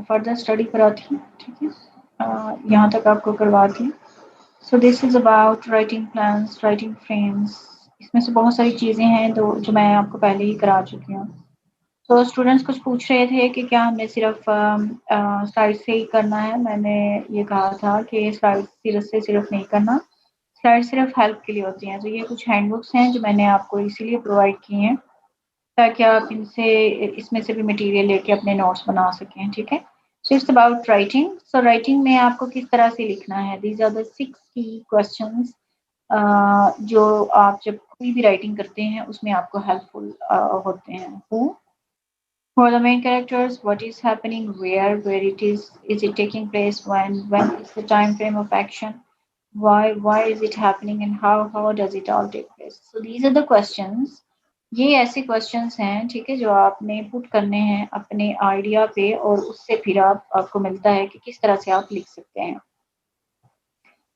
Further study कराती हूँ, ठीक है, यहाँ तक आपको करवाती हूँ. So this is about writing plans, writing frames. इसमें से बहुत सारी चीजें हैं जो मैं आपको पहले ही करा चुकी हूँ. तो स्टूडेंट्स कुछ पूछ रहे थे कि क्या हमने सिर्फ स्लाइड से ही करना है. मैंने ये कहा था कि स्लाइड से सिर्फ नहीं करना, स्लाइड सिर्फ हेल्प के लिए होती हैं. तो ये कुछ हैंडबुक्स हैं जो मैंने आपको इसीलिए प्रोवाइड की हैं ताकि आप इसमें से भी मटेरियल लेके अपने नोट्स बना सकें, ठीक है. So it's about writing. So writing में आपको किस तरह से लिखना है, दीज आर द 6 की क्वेश्चंस जो आप जब कोई भी राइटिंग करते हैं उसमें आपको हेल्पफुल होते हैं. Who are the main characters? What is happening? Where it is it taking place? When is the time frame of action? Why is it happening, and how does it all take place? So these are the questions. ये ऐसे questions हैं, ठीक है, जो आपने put करने हैं अपने आइडिया पे, और उससे फिर आपको मिलता है कि किस तरह से आप लिख सकते हैं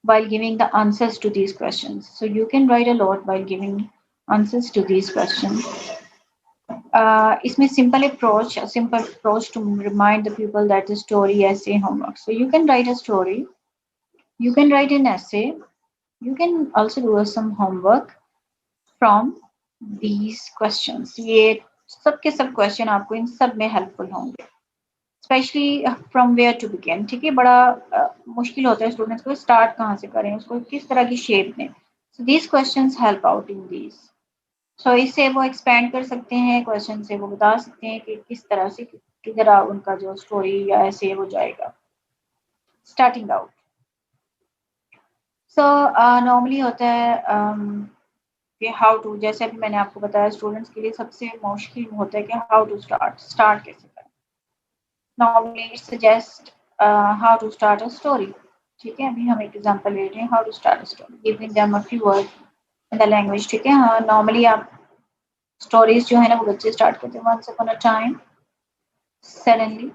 while giving the answers to these questions. So you can write a lot while giving answers to these questions. इसमें simple approach to remind the pupil that the story, essay, homework. So you can write a story, you can write an essay, you can also do some homework from these questions. ये सब के सब question आपको इन सब में helpful होंगे, specially from where to begin. ठीक है, बड़ा मुश्किल होता है स्टूडेंट्स को स्टार्ट कहाँ से करें, उसको किस तरह की शेप में. So these questions help out in these. So इससे वो एक्सपेंड कर सकते हैं क्वेश्चन से, वो बता सकते हैं कि किस तरह से किधर उनका जो स्टोरी या ऐसे हो जाएगा। स्टार्टिंग आउट, सो नॉर्मली होता है कि हाउ टू, जैसे अभी मैंने आपको बताया स्टूडेंट्स के लिए सबसे मुश्किल होता है कि हाउ टू स्टार्ट कैसे करें। Normally suggest how to start a story. ठीक है, अभी हम एक एग्जांपल ले रहे हैं, how to start a story, giving them a few words in the language. ठीक है, हाँ, नॉर्मली आप स्टोरीज जो है ना वो बच्चे स्टार्ट करते हैं। Once upon a time suddenly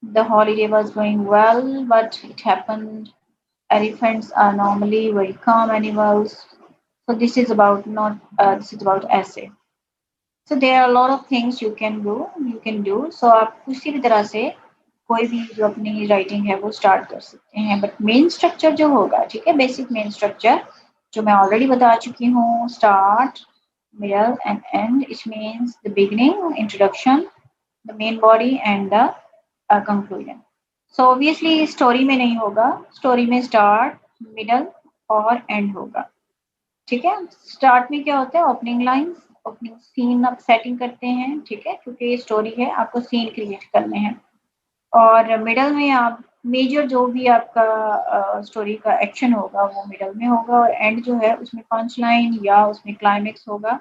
the holiday was going well, but it happened. Elephants are normally very calm animals, so this is about not this is about essay. So there are a lot of things you can do. So आप किसी भी तरह से कोई भी जो अपनी writing है वो स्टार्ट कर सकते हैं, बट मेन स्ट्रक्चर जो होगा, ठीक है, बेसिक मेन स्ट्रक्चर जो मैं ऑलरेडी बता चुकी हूँ, start, middle and and, it means the beginning, introduction, the main body and the conclusion. So obviously story में नहीं होगा, स्टोरी में स्टार्ट, मिडल और एंड होगा। ठीक है, स्टार्ट में क्या होता है, ओपनिंग लाइंस, ओपनिंग सीन आप सेटिंग करते हैं। ठीक है, क्योंकि ये स्टोरी है, आपको सीन क्रिएट करने हैं। और मिडल में आप मेजर जो भी आपका स्टोरी का एक्शन होगा वो मिडल में होगा, और एंड जो है उसमें पंच लाइन या उसमें क्लाइमेक्स होगा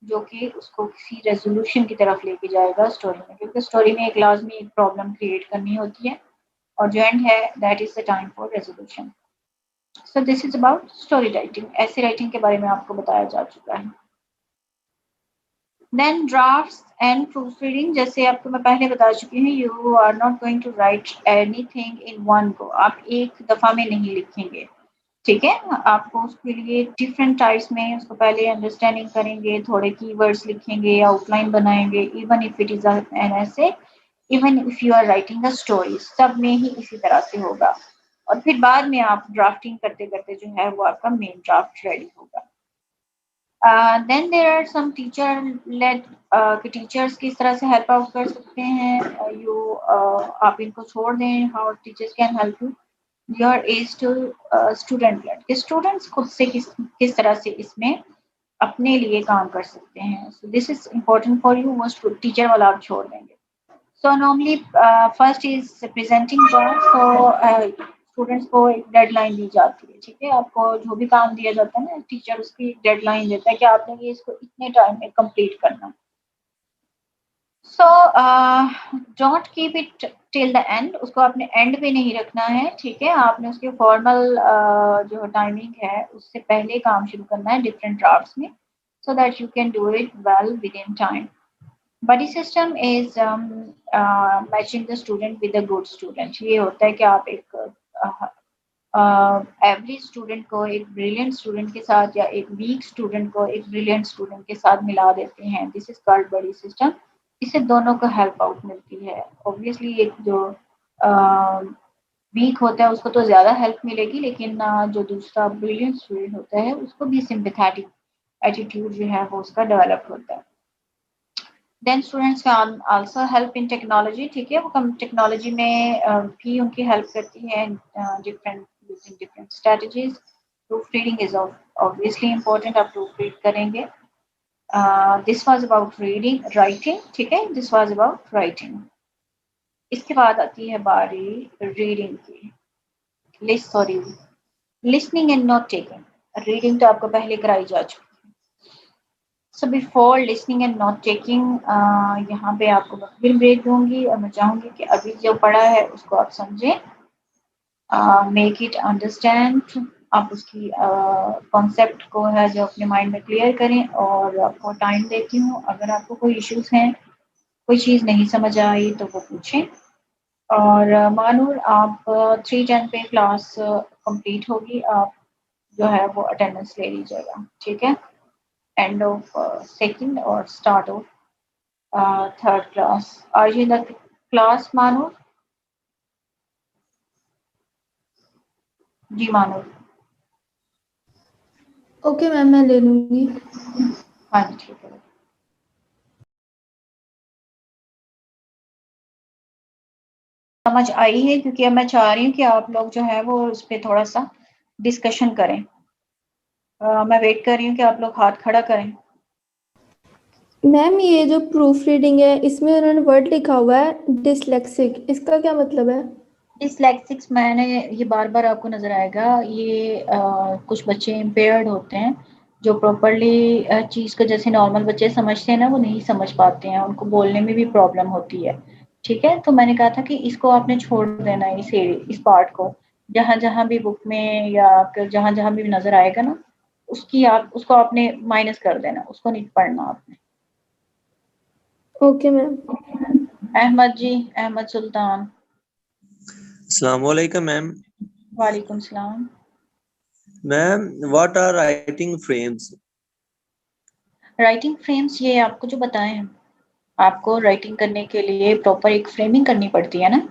जो कि उसको किसी रेजोल्यूशन की तरफ लेके जाएगा स्टोरी में, क्योंकि स्टोरी में एक लाजमी एक प्रॉब्लम क्रिएट करनी होती है और जो एंड है that is the time for resolution. So this is about story writing. ऐसे राइटिंग के बारे में आपको बताया जा चुका है। Then drafts and proof reading, जैसे आपको मैं पहले बता चुकी हूँ, you are not going to write anything in one go, आप एक दफा में नहीं लिखेंगे। ठीक है, आपको उसके लिए डिफरेंट टाइप्स में उसको पहले अंडरस्टैंडिंग करेंगे, थोड़े कीवर्ड्स लिखेंगे, आउटलाइन बनाएंगे, even if it is an essay, even if you are writing a story, सब में ही इसी तरह से होगा। और फिर बाद में आप ड्राफ्टिंग करते करते जो है वो आपका मेन ड्राफ्ट रेडी होगा। Then there are some teacher led, कि टीचर्स किस तरह से हेल्प आउट कर सकते हैं, आप इनको छोड़ दें, how teachers can help you. Your is to student led, कि स्टूडेंट्स खुद से किस तरह से इसमें अपने लिए काम कर सकते हैं। सो this is important for you, वो टीचर वाला आप छोड़ देंगे। So normally first is presenting draft, so students को एक डेडलाइन दी जाती है। ठीक है, आपको जो भी काम दिया जाता है ना, टीचर उसकी एक डेडलाइन देता है कि आपने ये इसको इतने टाइम में कंप्लीट करना। So don't keep it till the end, उसको आपने एंड पे नहीं रखना है। ठीक है, आपने उसके फॉर्मल जो टाइमिंग है उससे पहले काम शुरू करना है डिफरेंट ड्राफ्ट्स में, so that you can do it well within time. Buddy system is matching the student with a good student. ये होता है कि आप एक एवरेज स्टूडेंट को एक ब्रिलियंट स्टूडेंट के साथ या एक वीक स्टूडेंट को एक ब्रिलियंट स्टूडेंट के साथ मिला देते हैं। This is called buddy system. इससे दोनों को हेल्प आउट मिलती है। ऑब्वियसली एक जो वीक होता है उसको तो ज़्यादा हेल्प मिलेगी, लेकिन जो दूसरा ब्रिलियंट स्टूडेंट होता है उसको भी सिंपैथेटिक एटीट्यूड जो है वो उसका डेवलप होता है। Then students can also help in technology. ठीक है, वो टेक्नोलॉजी में भी उनकी हेल्प करती है, different using different strategies. Proof reading is obviously important, आप प्रूफ रीड करेंगे। This was about reading writing. ठीक है, दिस वाज अबाउट राइटिंग। इसके बाद आती है बारी रीडिंग की। Listening and note taking. Reading तो आपको पहले कराई जा चुकी है। So before listening and note taking, यहाँ पे आपको फिर ब्रेक दूंगी और मैं चाहूंगी कि अभी जो पढ़ा है उसको आप समझें, मेक इट अंडरस्टैंड। आप उसकी कॉन्सेप्ट को है जो अपने माइंड में क्लियर करें, और आपको टाइम देती हूँ। अगर आपको कोई इश्यूज हैं, कोई चीज़ नहीं समझ आई तो वो पूछें। और मानूर, आप 3:10 पे क्लास कंप्लीट होगी, आप जो है वो अटेंडेंस ले लीजिएगा। ठीक है, end of second or start of third class. Are you in the class, Manu? जी मानो। ओके मैम, मैं ले लूंगी। हाँ जी, ठीक है। समझ आई है, क्योंकि अब मैं चाह रही हूँ कि आप लोग जो है वो उस पर थोड़ा सा डिस्कशन करें। मैं वेट कर रही हूँ कि आप लोग हाथ खड़ा करें। मैम ये जो प्रूफ रीडिंग है इसमें उन्होंने वर्ड लिखा हुआ है डिसलेक्सिक, इसका क्या मतलब है? डिसलेक्सिक्स मैंने ये बार बार आपको नजर आएगा, ये कुछ बच्चे इम्पेयर्ड होते हैं जो प्रॉपरली चीज को जैसे नॉर्मल बच्चे समझते हैं ना, वो नहीं समझ पाते हैं, उनको बोलने में भी प्रॉब्लम होती है। ठीक है, तो मैंने कहा था कि इसको आपने छोड़ देना है, इस पार्ट को जहां जहां भी बुक में या जहां जहां भी नजर आएगा ना, उसको आपने माइनस कर देना, उसको नहीं पढ़ना आपने। Okay ma'am. अहमद जी, अहमद सुल्तान। अस्सलाम वालेकुम मैम। वालेकुम सलाम। Ma'am what are writing frames? Writing frames ये आपको जो बताए हैं, आपको राइटिंग करने के लिए प्रॉपर एक फ्रेमिंग करनी पड़ती है ना।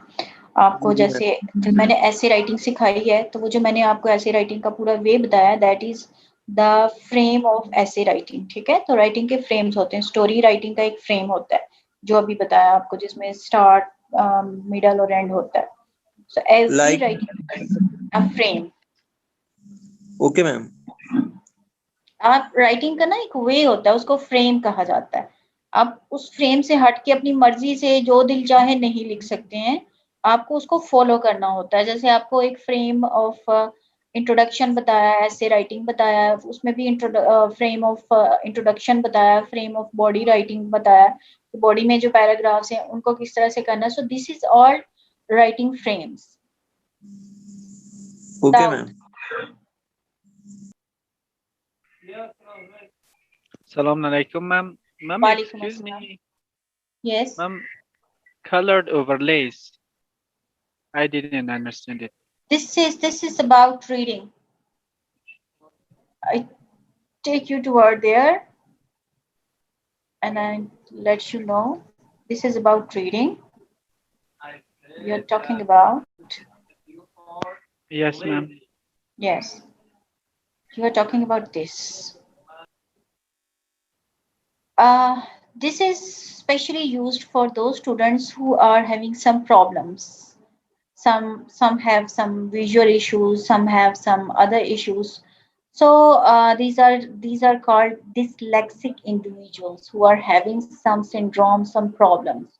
आपको जी जैसे जब मैंने ऐसे राइटिंग सिखाई है, तो वो जो मैंने आपको ऐसे राइटिंग का पूरा वे बताया, that is the frame of ऐसे राइटिंग। ठीक है, तो राइटिंग के फ्रेम्स होते हैं। स्टोरी राइटिंग का एक फ्रेम होता है जो अभी बताया आपको, जिसमें स्टार्ट, मिडल और एंड होता है। So every writing a frame. Okay ma'am. आप राइटिंग का ना एक वे होता है, उसको फ्रेम कहा जाता है। आप उस फ्रेम से हट के अपनी मर्जी से जो दिल चाहे नहीं लिख सकते हैं, आपको उसको फॉलो करना होता है। जैसे आपको एक फ्रेम ऑफ इंट्रोडक्शन बताया, ऐसे राइटिंग बताया, उसमें भी फ्रेम ऑफ इंट्रोडक्शन बताया, फ्रेम ऑफ बॉडी राइटिंग बताया, बॉडी में जो पैराग्राफ्स हैं उनको किस तरह से करना। सो this is all writing frames. Okay ma'am. Assalamu alaikum, ma'am. Ma'am, वालेकुम excuse अस्सलाम। me. Yes, Ma'am, colored overlays. I didn't understand it. this is about reading. I take you toward there and I let you know this is about reading. You're talking about, Yes, ma'am. yes, you are talking about this. This is specially used for those students who are having some problems. Some have some visual issues, some have some other issues. So these are called dyslexic individuals who are having some syndrome, some problems.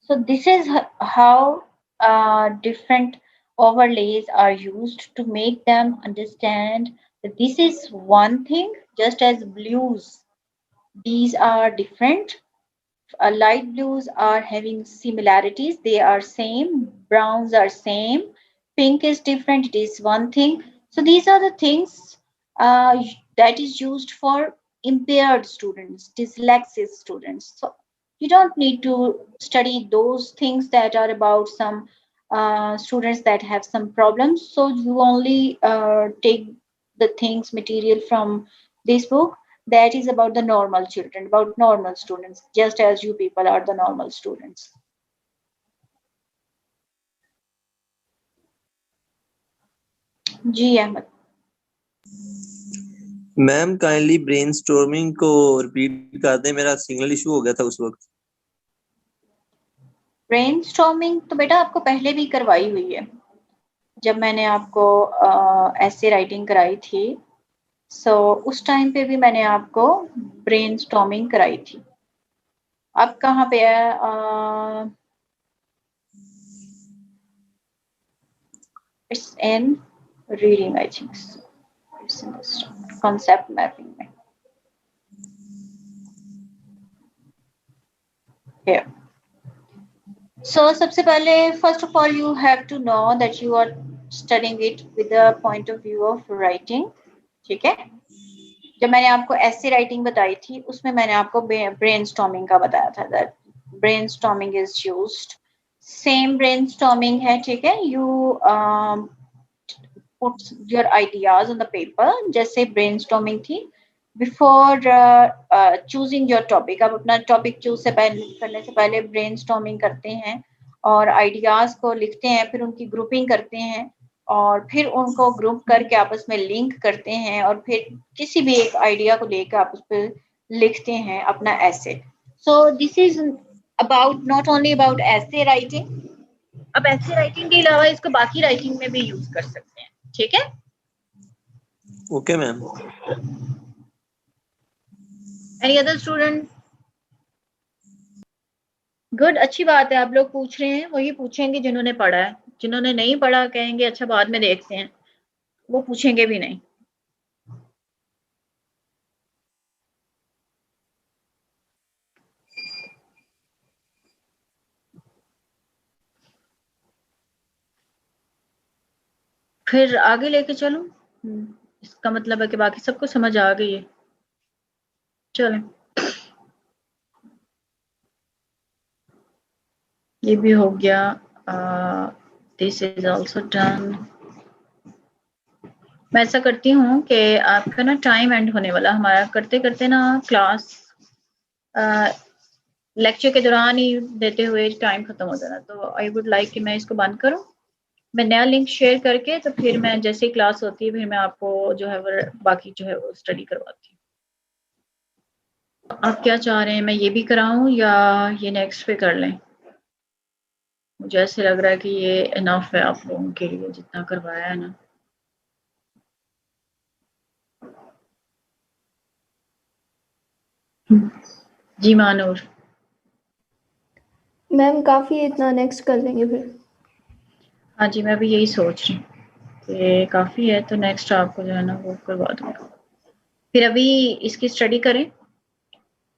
So this is how different overlays are used to make them understand that this is one thing. Just as blues, these are different. Light blues are having similarities, they are same. Browns are same. Pink is different, it is one thing. So these are the things that is used for impaired students, dyslexic students. So you don't need to study those things that are about some students that have some problems. So you only take the things material from this book that is about the normal children, about normal students, just as you people are the normal students. जी Ahmad. Ma'am kindly brainstorming को repeat कर दें, मेरा signal issue हो गया था उस वक्त। ब्रेनस्टॉर्मिंग तो बेटा आपको पहले भी करवाई हुई है, जब मैंने आपको ऐसे राइटिंग कराई थी। सो उस टाइम पे भी मैंने आपको ब्रेनस्टॉर्मिंग कराई थी। अब कहाँ पे है? It's in reading I think, it's in concept mapping में। Here. So सबसे पहले first of all you have to know that you are studying it with the point of view of writing. ठीक है, जब मैंने आपको ऐसे राइटिंग बताई थी उसमें मैंने आपको ब्रेनस्टॉर्मिंग का बताया था, that brainstorming is used. Same brainstorming है, ठीक है। You put your ideas on the paper, जैसे brainstorming थी। Before choosing your topic, आप अपना टॉपिक चूज करने से पहले ब्रेनस्टॉर्मिंग करते हैं और आइडियाज को लिखते हैं, फिर उनकी ग्रुपिंग करते हैं और फिर उनको ग्रुप करके आपस में लिंक करते हैं और फिर किसी भी एक आइडिया को लेकर आप उस पर लिखते हैं अपना ऐसे। सो this is about not only about ऐसे राइटिंग। अब ऐसे राइटिंग के अलावा इसको बाकी राइटिंग में भी यूज कर सकते हैं। ठीक है, okay ma'am. Any other student? Good, अच्छी बात है। आप लोग पूछ रहे हैं, वही पूछेंगे जिन्होंने पढ़ा है। जिन्होंने नहीं पढ़ा कहेंगे अच्छा बाद में देखते हैं, वो पूछेंगे भी नहीं। फिर आगे लेके चलो। इसका मतलब है कि बाकी सबको समझ आ गई है। चलें, ये भी हो गया। This is also done. मैं ऐसा करती हूँ कि आपका ना टाइम एंड होने वाला, हमारा करते करते ना क्लास लेक्चर के दौरान ही देते हुए टाइम खत्म हो जाना। तो आई वुड लाइक कि मैं इसको बंद करूँ। मैं नया लिंक शेयर करके तो फिर मैं जैसे ही क्लास होती है फिर मैं आपको जो है वो बाकी जो है वो स्टडी करवाती हूँ। आप क्या चाह रहे हैं, मैं ये भी कराऊं या ये नेक्स्ट पे कर लें? मुझे ऐसे लग रहा है कि ये इनफ है आप लोगों के लिए, जितना करवाया है ना। जी मानूर। मैम काफ़ी है, इतना नेक्स्ट कर लेंगे फिर। हाँ जी, मैं भी यही सोच रही हूँ कि काफ़ी है, तो नेक्स्ट आपको जो है ना वो करवा दूँगा। फिर अभी इसकी स्टडी करें।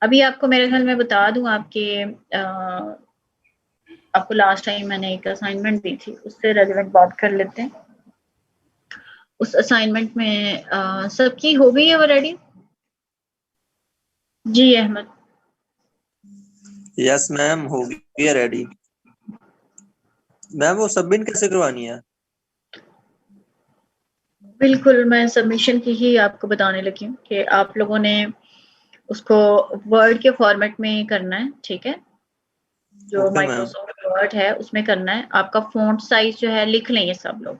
अभी आपको मेरे ख्याल में बता दूँ आपको लास्ट टाइम मैंने एक असाइनमेंट दी थी, उससे रेलेवेंट बात कर लेते हैं। उस असाइनमेंट में सबकी हो गई है वो रेडी? जी अहमद। यस मैम, हो गई है रेडी। मैम वो सबमिट कैसे करवानी है? बिल्कुल, मैं सबमिशन की ही आपको बताने लगी हूँ कि आप लोगों ने उसको वर्ड के फॉर्मेट में करना है, ठीक है? जो ओके मैम। माइक्रोसॉफ्ट वर्ड है उसमें करना है। आपका फ़ॉन्ट साइज जो है लिख लेंगे सब लोग।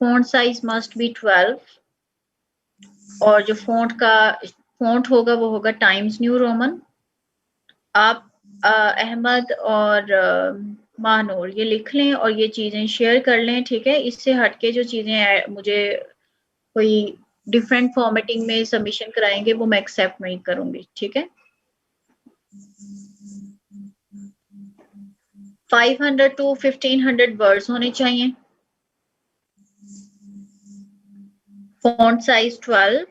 फ़ॉन्ट साइज मस्ट बी 12 और जो फ़ॉन्ट होगा वो होगा टाइम्स न्यू रोमन। आप अहमद और मानूर ये लिख लें और ये चीज़ें शेयर कर लें, ठीक है? इससे हटके जो चीज़ें मुझे कोई डिफरेंट फॉर्मेटिंग में सबमिशन कराएंगे वो मैं एक्सेप्ट नहीं करूंगी, ठीक है? 500 to 1500 वर्ड्स होने चाहिए। Font size 12,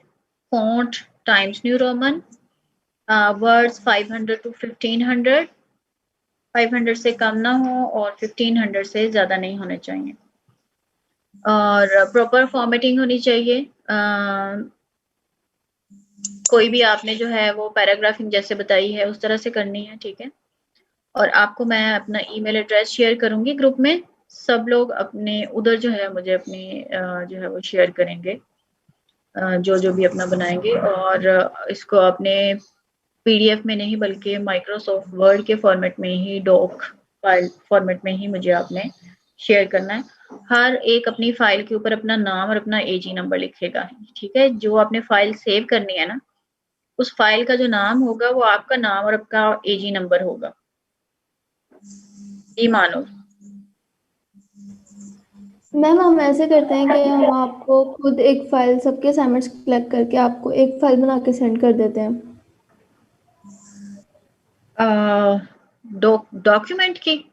font times new Roman, words 500 to 1500, 500 से कम ना हो और 1500 से ज़्यादा नहीं होने चाहिए। और प्रॉपर फॉर्मेटिंग होनी चाहिए। कोई भी आपने जो है वो पैराग्राफिंग जैसे बताई है उस तरह से करनी है, ठीक है? और आपको मैं अपना ईमेल एड्रेस शेयर करूंगी ग्रुप में। सब लोग अपने उधर जो है मुझे अपनी जो है वो शेयर करेंगे, जो जो भी अपना बनाएंगे। और इसको अपने पीडीएफ में नहीं बल्कि माइक्रोसॉफ्ट वर्ड के फॉर्मेट में ही, डॉक फाइल फॉर्मेट में ही मुझे आपने शेयर करना है। हर एक अपनी फाइल के ऊपर अपना नाम और अपना एजी नंबर लिखेगा, ठीक है? जो आपने फाइल सेव करनी है ना, उस फाइल का जो नाम होगा वो आपका नाम और आपका एजी नंबर होगा। जी मानो। मैम हम ऐसे करते हैं कि हम आपको खुद एक फाइल सबके असाइनमेंट्स कलेक्ट करके आपको एक फाइल बना के सेंड कर देते हैं। डॉक्यूमेंट की?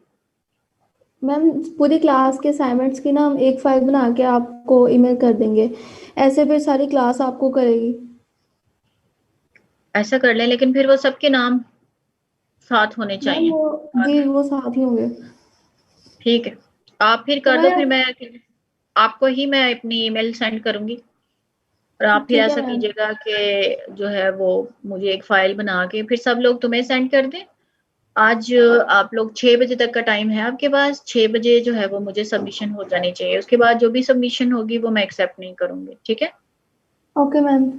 मैम पूरी क्लास के असाइनमेंट्स की ना हम एक फाइल बना के आपको ईमेल कर देंगे, ऐसे फिर सारी क्लास आपको करेगी। ऐसा कर लें, लेकिन फिर वो सबके नाम साथ होने मैम चाहिए। वो जी वो साथ ही होंगे। ठीक है, आप फिर तो कर दो, मैं फिर मैं आपको ही मैं अपनी ईमेल सेंड करूंगी और आप फिर ठीक है ऐसा मैम। कीजिएगा कि जो है वो मुझे एक फाइल बना के फिर सब लोग तुम्हें सेंड कर दें। आज आप लोग 6 बजे तक का टाइम है आपके पास। 6 बजे जो है वो मुझे सबमिशन हो जानी चाहिए। उसके बाद जो भी सबमिशन होगी वो मैं एक्सेप्ट नहीं करूंगी, ठीक है? Okay ma'am.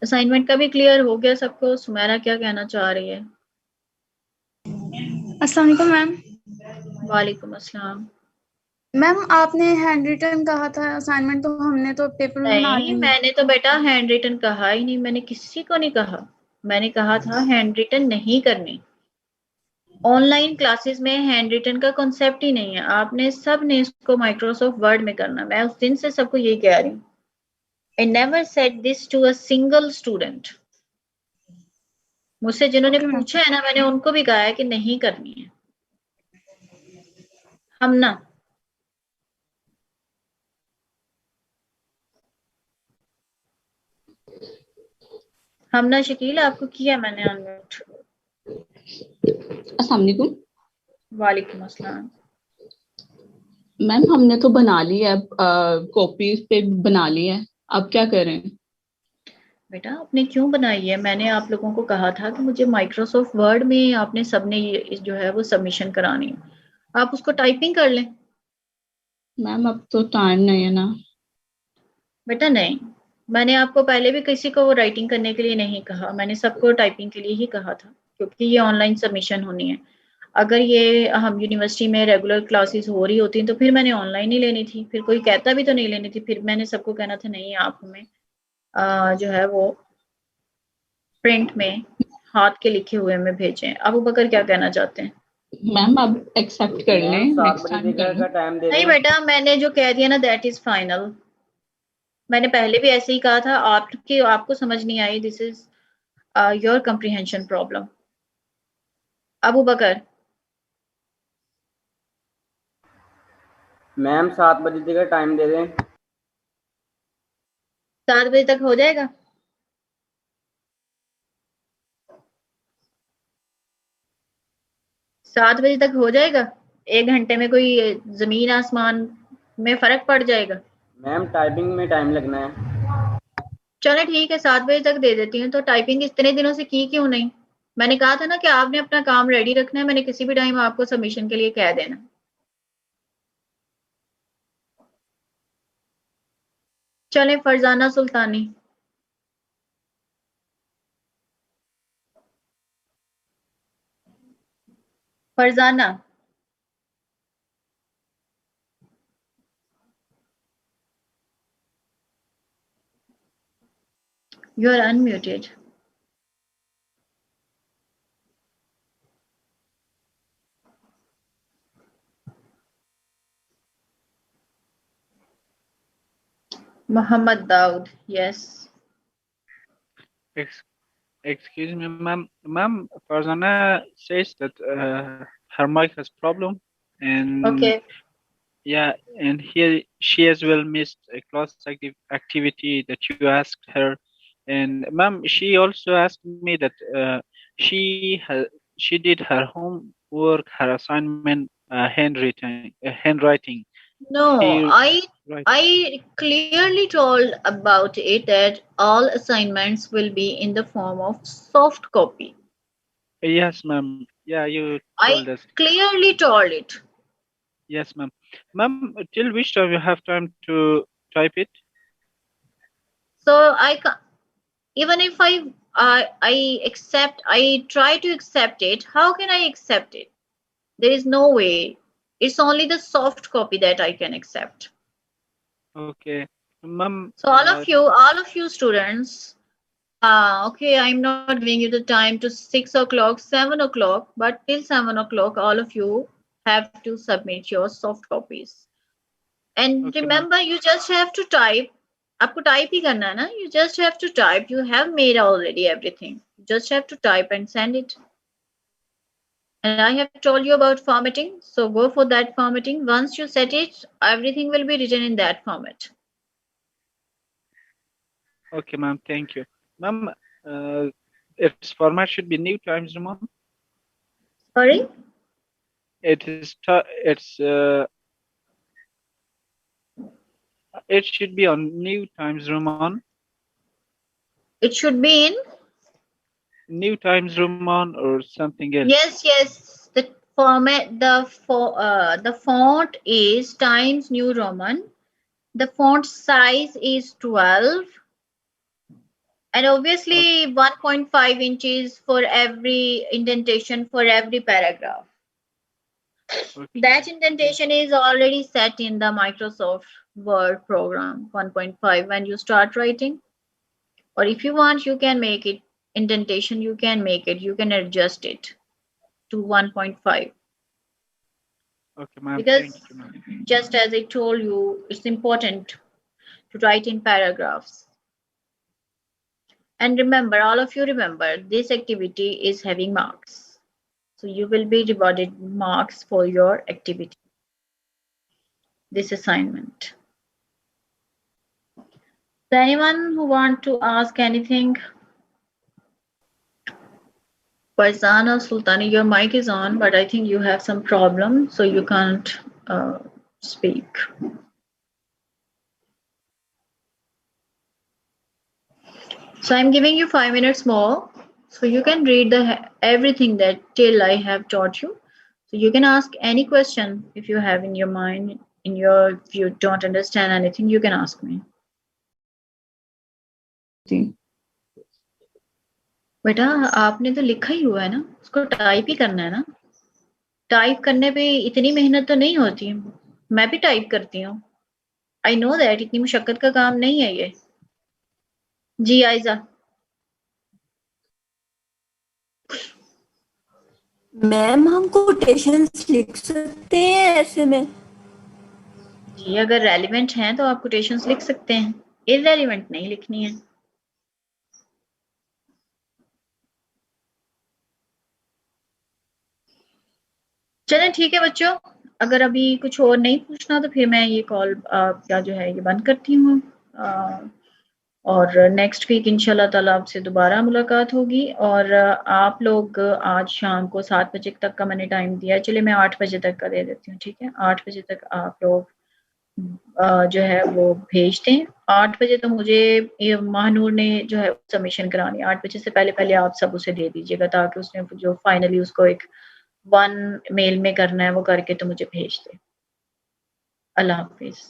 असाइनमेंट का भी क्लियर हो गया सबको? सुमेरा क्या कहना चाह रही है? अस्सलाम वालेकुम मैम। वालेकुम अस्सलाम। मैम आपने हैंड रिटन कहा था असाइनमेंट, तो हमने तो पेपर में बना नहीं, लेंगे। मैंने तो बेटा हैंड रिटन कहा ही नहीं, मैंने किसी को नहीं कहा। मैंने कहा था हैंड रिटन नहीं करनी। ऑनलाइन क्लासेस में हैंड रिटन का कॉन्सेप्ट ही नहीं है। आपने सब ने इसको माइक्रोसॉफ्ट वर्ड में करना। मैं उस दिन से सबको यही कह रही हूँ। I never said this to a single student. मुझसे जिन्होंने Okay, ma'am. पूछा है ना, मैंने उनको भी कहा है कि नहीं करनी है। हमना शकील, आपको किया मैंने अनम्यूट। अस्सलाम वालेकुम वालेकुम अस्सलाम। मैम, हमने तो बना ली है, कॉपी पे बना ली है, अब क्या करें? बेटा आपने क्यों बनाई है? मैंने आप लोगों को कहा था कि मुझे माइक्रोसॉफ्ट वर्ड में आपने सबने ये जो है वो सबमिशन करानी है, आप उसको टाइपिंग कर लें। मैम अब तो टाइम नहीं है ना। बेटा नहीं, मैंने आपको पहले भी किसी को वो राइटिंग करने के लिए नहीं कहा, मैंने सबको टाइपिंग के लिए ही कहा था, क्योंकि ये ऑनलाइन सबमिशन होनी है। अगर ये हम यूनिवर्सिटी में रेगुलर क्लासेस हो रही होती तो फिर मैंने ऑनलाइन ही लेनी थी, फिर कोई कहता भी तो नहीं लेनी थी, फिर मैंने सबको कहना था नहीं आप हमें जो है वो प्रिंट में हाथ के लिखे हुए में भेजें। अबू बकर क्या कहना चाहते हैं? मैम अब एक्सेप्ट कर लें, मैम 7 नेक्स्ट टाइम बजे कर का लें। टाइम दे नहीं दें। बेटा, मैंने जो कह दिया ना दैट इज फाइनल। मैंने पहले भी ऐसे ही कहा था, आपको समझ नहीं आई, this is your comprehension problem. Abu Bakr ma'am 7 बजे का टाइम दे दें। 7 बजे तक हो जाएगा? सात बजे तक हो जाएगा? 1 घंटे में कोई जमीन आसमान में फर्क पड़ जाएगा? मैम टाइपिंग में टाइम लगना है। चलो ठीक है, 7 बजे तक दे देती हूँ। तो टाइपिंग इतने दिनों से की क्यों नहीं? मैंने कहा था ना कि आपने अपना काम रेडी रखना है, मैंने किसी भी टाइम आपको सबमिशन के लिए कह देना। चलें, फरजाना सुल्तानी। Farzana you are unmuted. Muhammad Daud, yes. Excuse me, ma'am. Ma'am, Farzana says that her mic has problem, and Okay. yeah, and here she as well missed a class activity that you asked her, and ma'am, she also asked me that she did her homework, her assignment, handwriting. No, She, I clearly told about it that all assignments will be in the form of soft copy. Yes, ma'am. Yeah, you told I us. clearly told it. Yes, ma'am. Ma'am, till which time you have time to type it? So even if I try to accept it, how can I accept it? There is no way. It's only the soft copy that I can accept. Okay, ma'am. So all of you students, okay, I'm not giving you the time to 6 o'clock, 7 o'clock, but till 7 o'clock, all of you have to submit your soft copies. And Okay, remember, you just have to type. आपको type ही करना है ना? You just have to type. You have made already everything. You just have to type and send it. And I have told you about formatting, so go for that formatting. Once you set it, everything will be written in that format. Okay, ma'am. Thank you, ma'am. Its format should be New Times Roman. Sorry? It should be on New Times Roman. It should be in New Times Roman or something else. Yes. The format, the font is Times New Roman. The font size is 12, and obviously 1.5 inches for every indentation for every paragraph. Okay. That indentation is already set in the Microsoft Word program 1.5 when you start writing. Or if you want, you can make it indentation, you can make it, you can adjust it to 1.5. Okay, ma'am. Because Thank you, ma'am. just as I told you, it's important to write in paragraphs. And remember, all of you remember, this activity is having marks. So you will be rewarded marks for your activity, this assignment. So anyone who want to ask anything? Faizan or Sultani, your mic is on, but I think you have some problem, so you can't speak. So I'm giving you 5 minutes more, so you can read everything that till I have taught you. So you can ask any question if you have in your mind, if you don't understand anything, you can ask me. बेटा आपने तो लिखा ही हुआ है ना, उसको type ही करना है ना। टाइप करने पे इतनी मेहनत तो नहीं होती, मैं भी टाइप करती हूँ। आई नो दैट इतनी मुशक्कत का काम नहीं है ये। जी आयजा। मैम हम कोटेशंस लिख सकते हैं ऐसे में? जी अगर रेलिवेंट हैं तो आप कोटेशंस लिख सकते हैं, इररेलेवेंट नहीं लिखनी है। चलें ठीक है बच्चों, अगर अभी कुछ और नहीं पूछना तो फिर मैं ये कॉल क्या जो है ये बंद करती हूँ, और नेक्स्ट वीक इंशाल्लाह ताला आपसे दोबारा मुलाकात होगी। और आप लोग आज शाम को 7 बजे तक का मैंने टाइम दिया है, चलिए मैं 8 बजे तक का दे देती हूँ, ठीक है। 8 बजे तक आप लोग जो है वो भेज दें। 8 बजे तो मुझे महानूर ने जो है सबमिशन करानी, 8 बजे से पहले पहले आप सब उसे दे दीजिएगा, ताकि उसने जो फाइनली उसको एक 1 मेल में करना है वो करके तो मुझे भेज दे। अल्लाह हाफिज।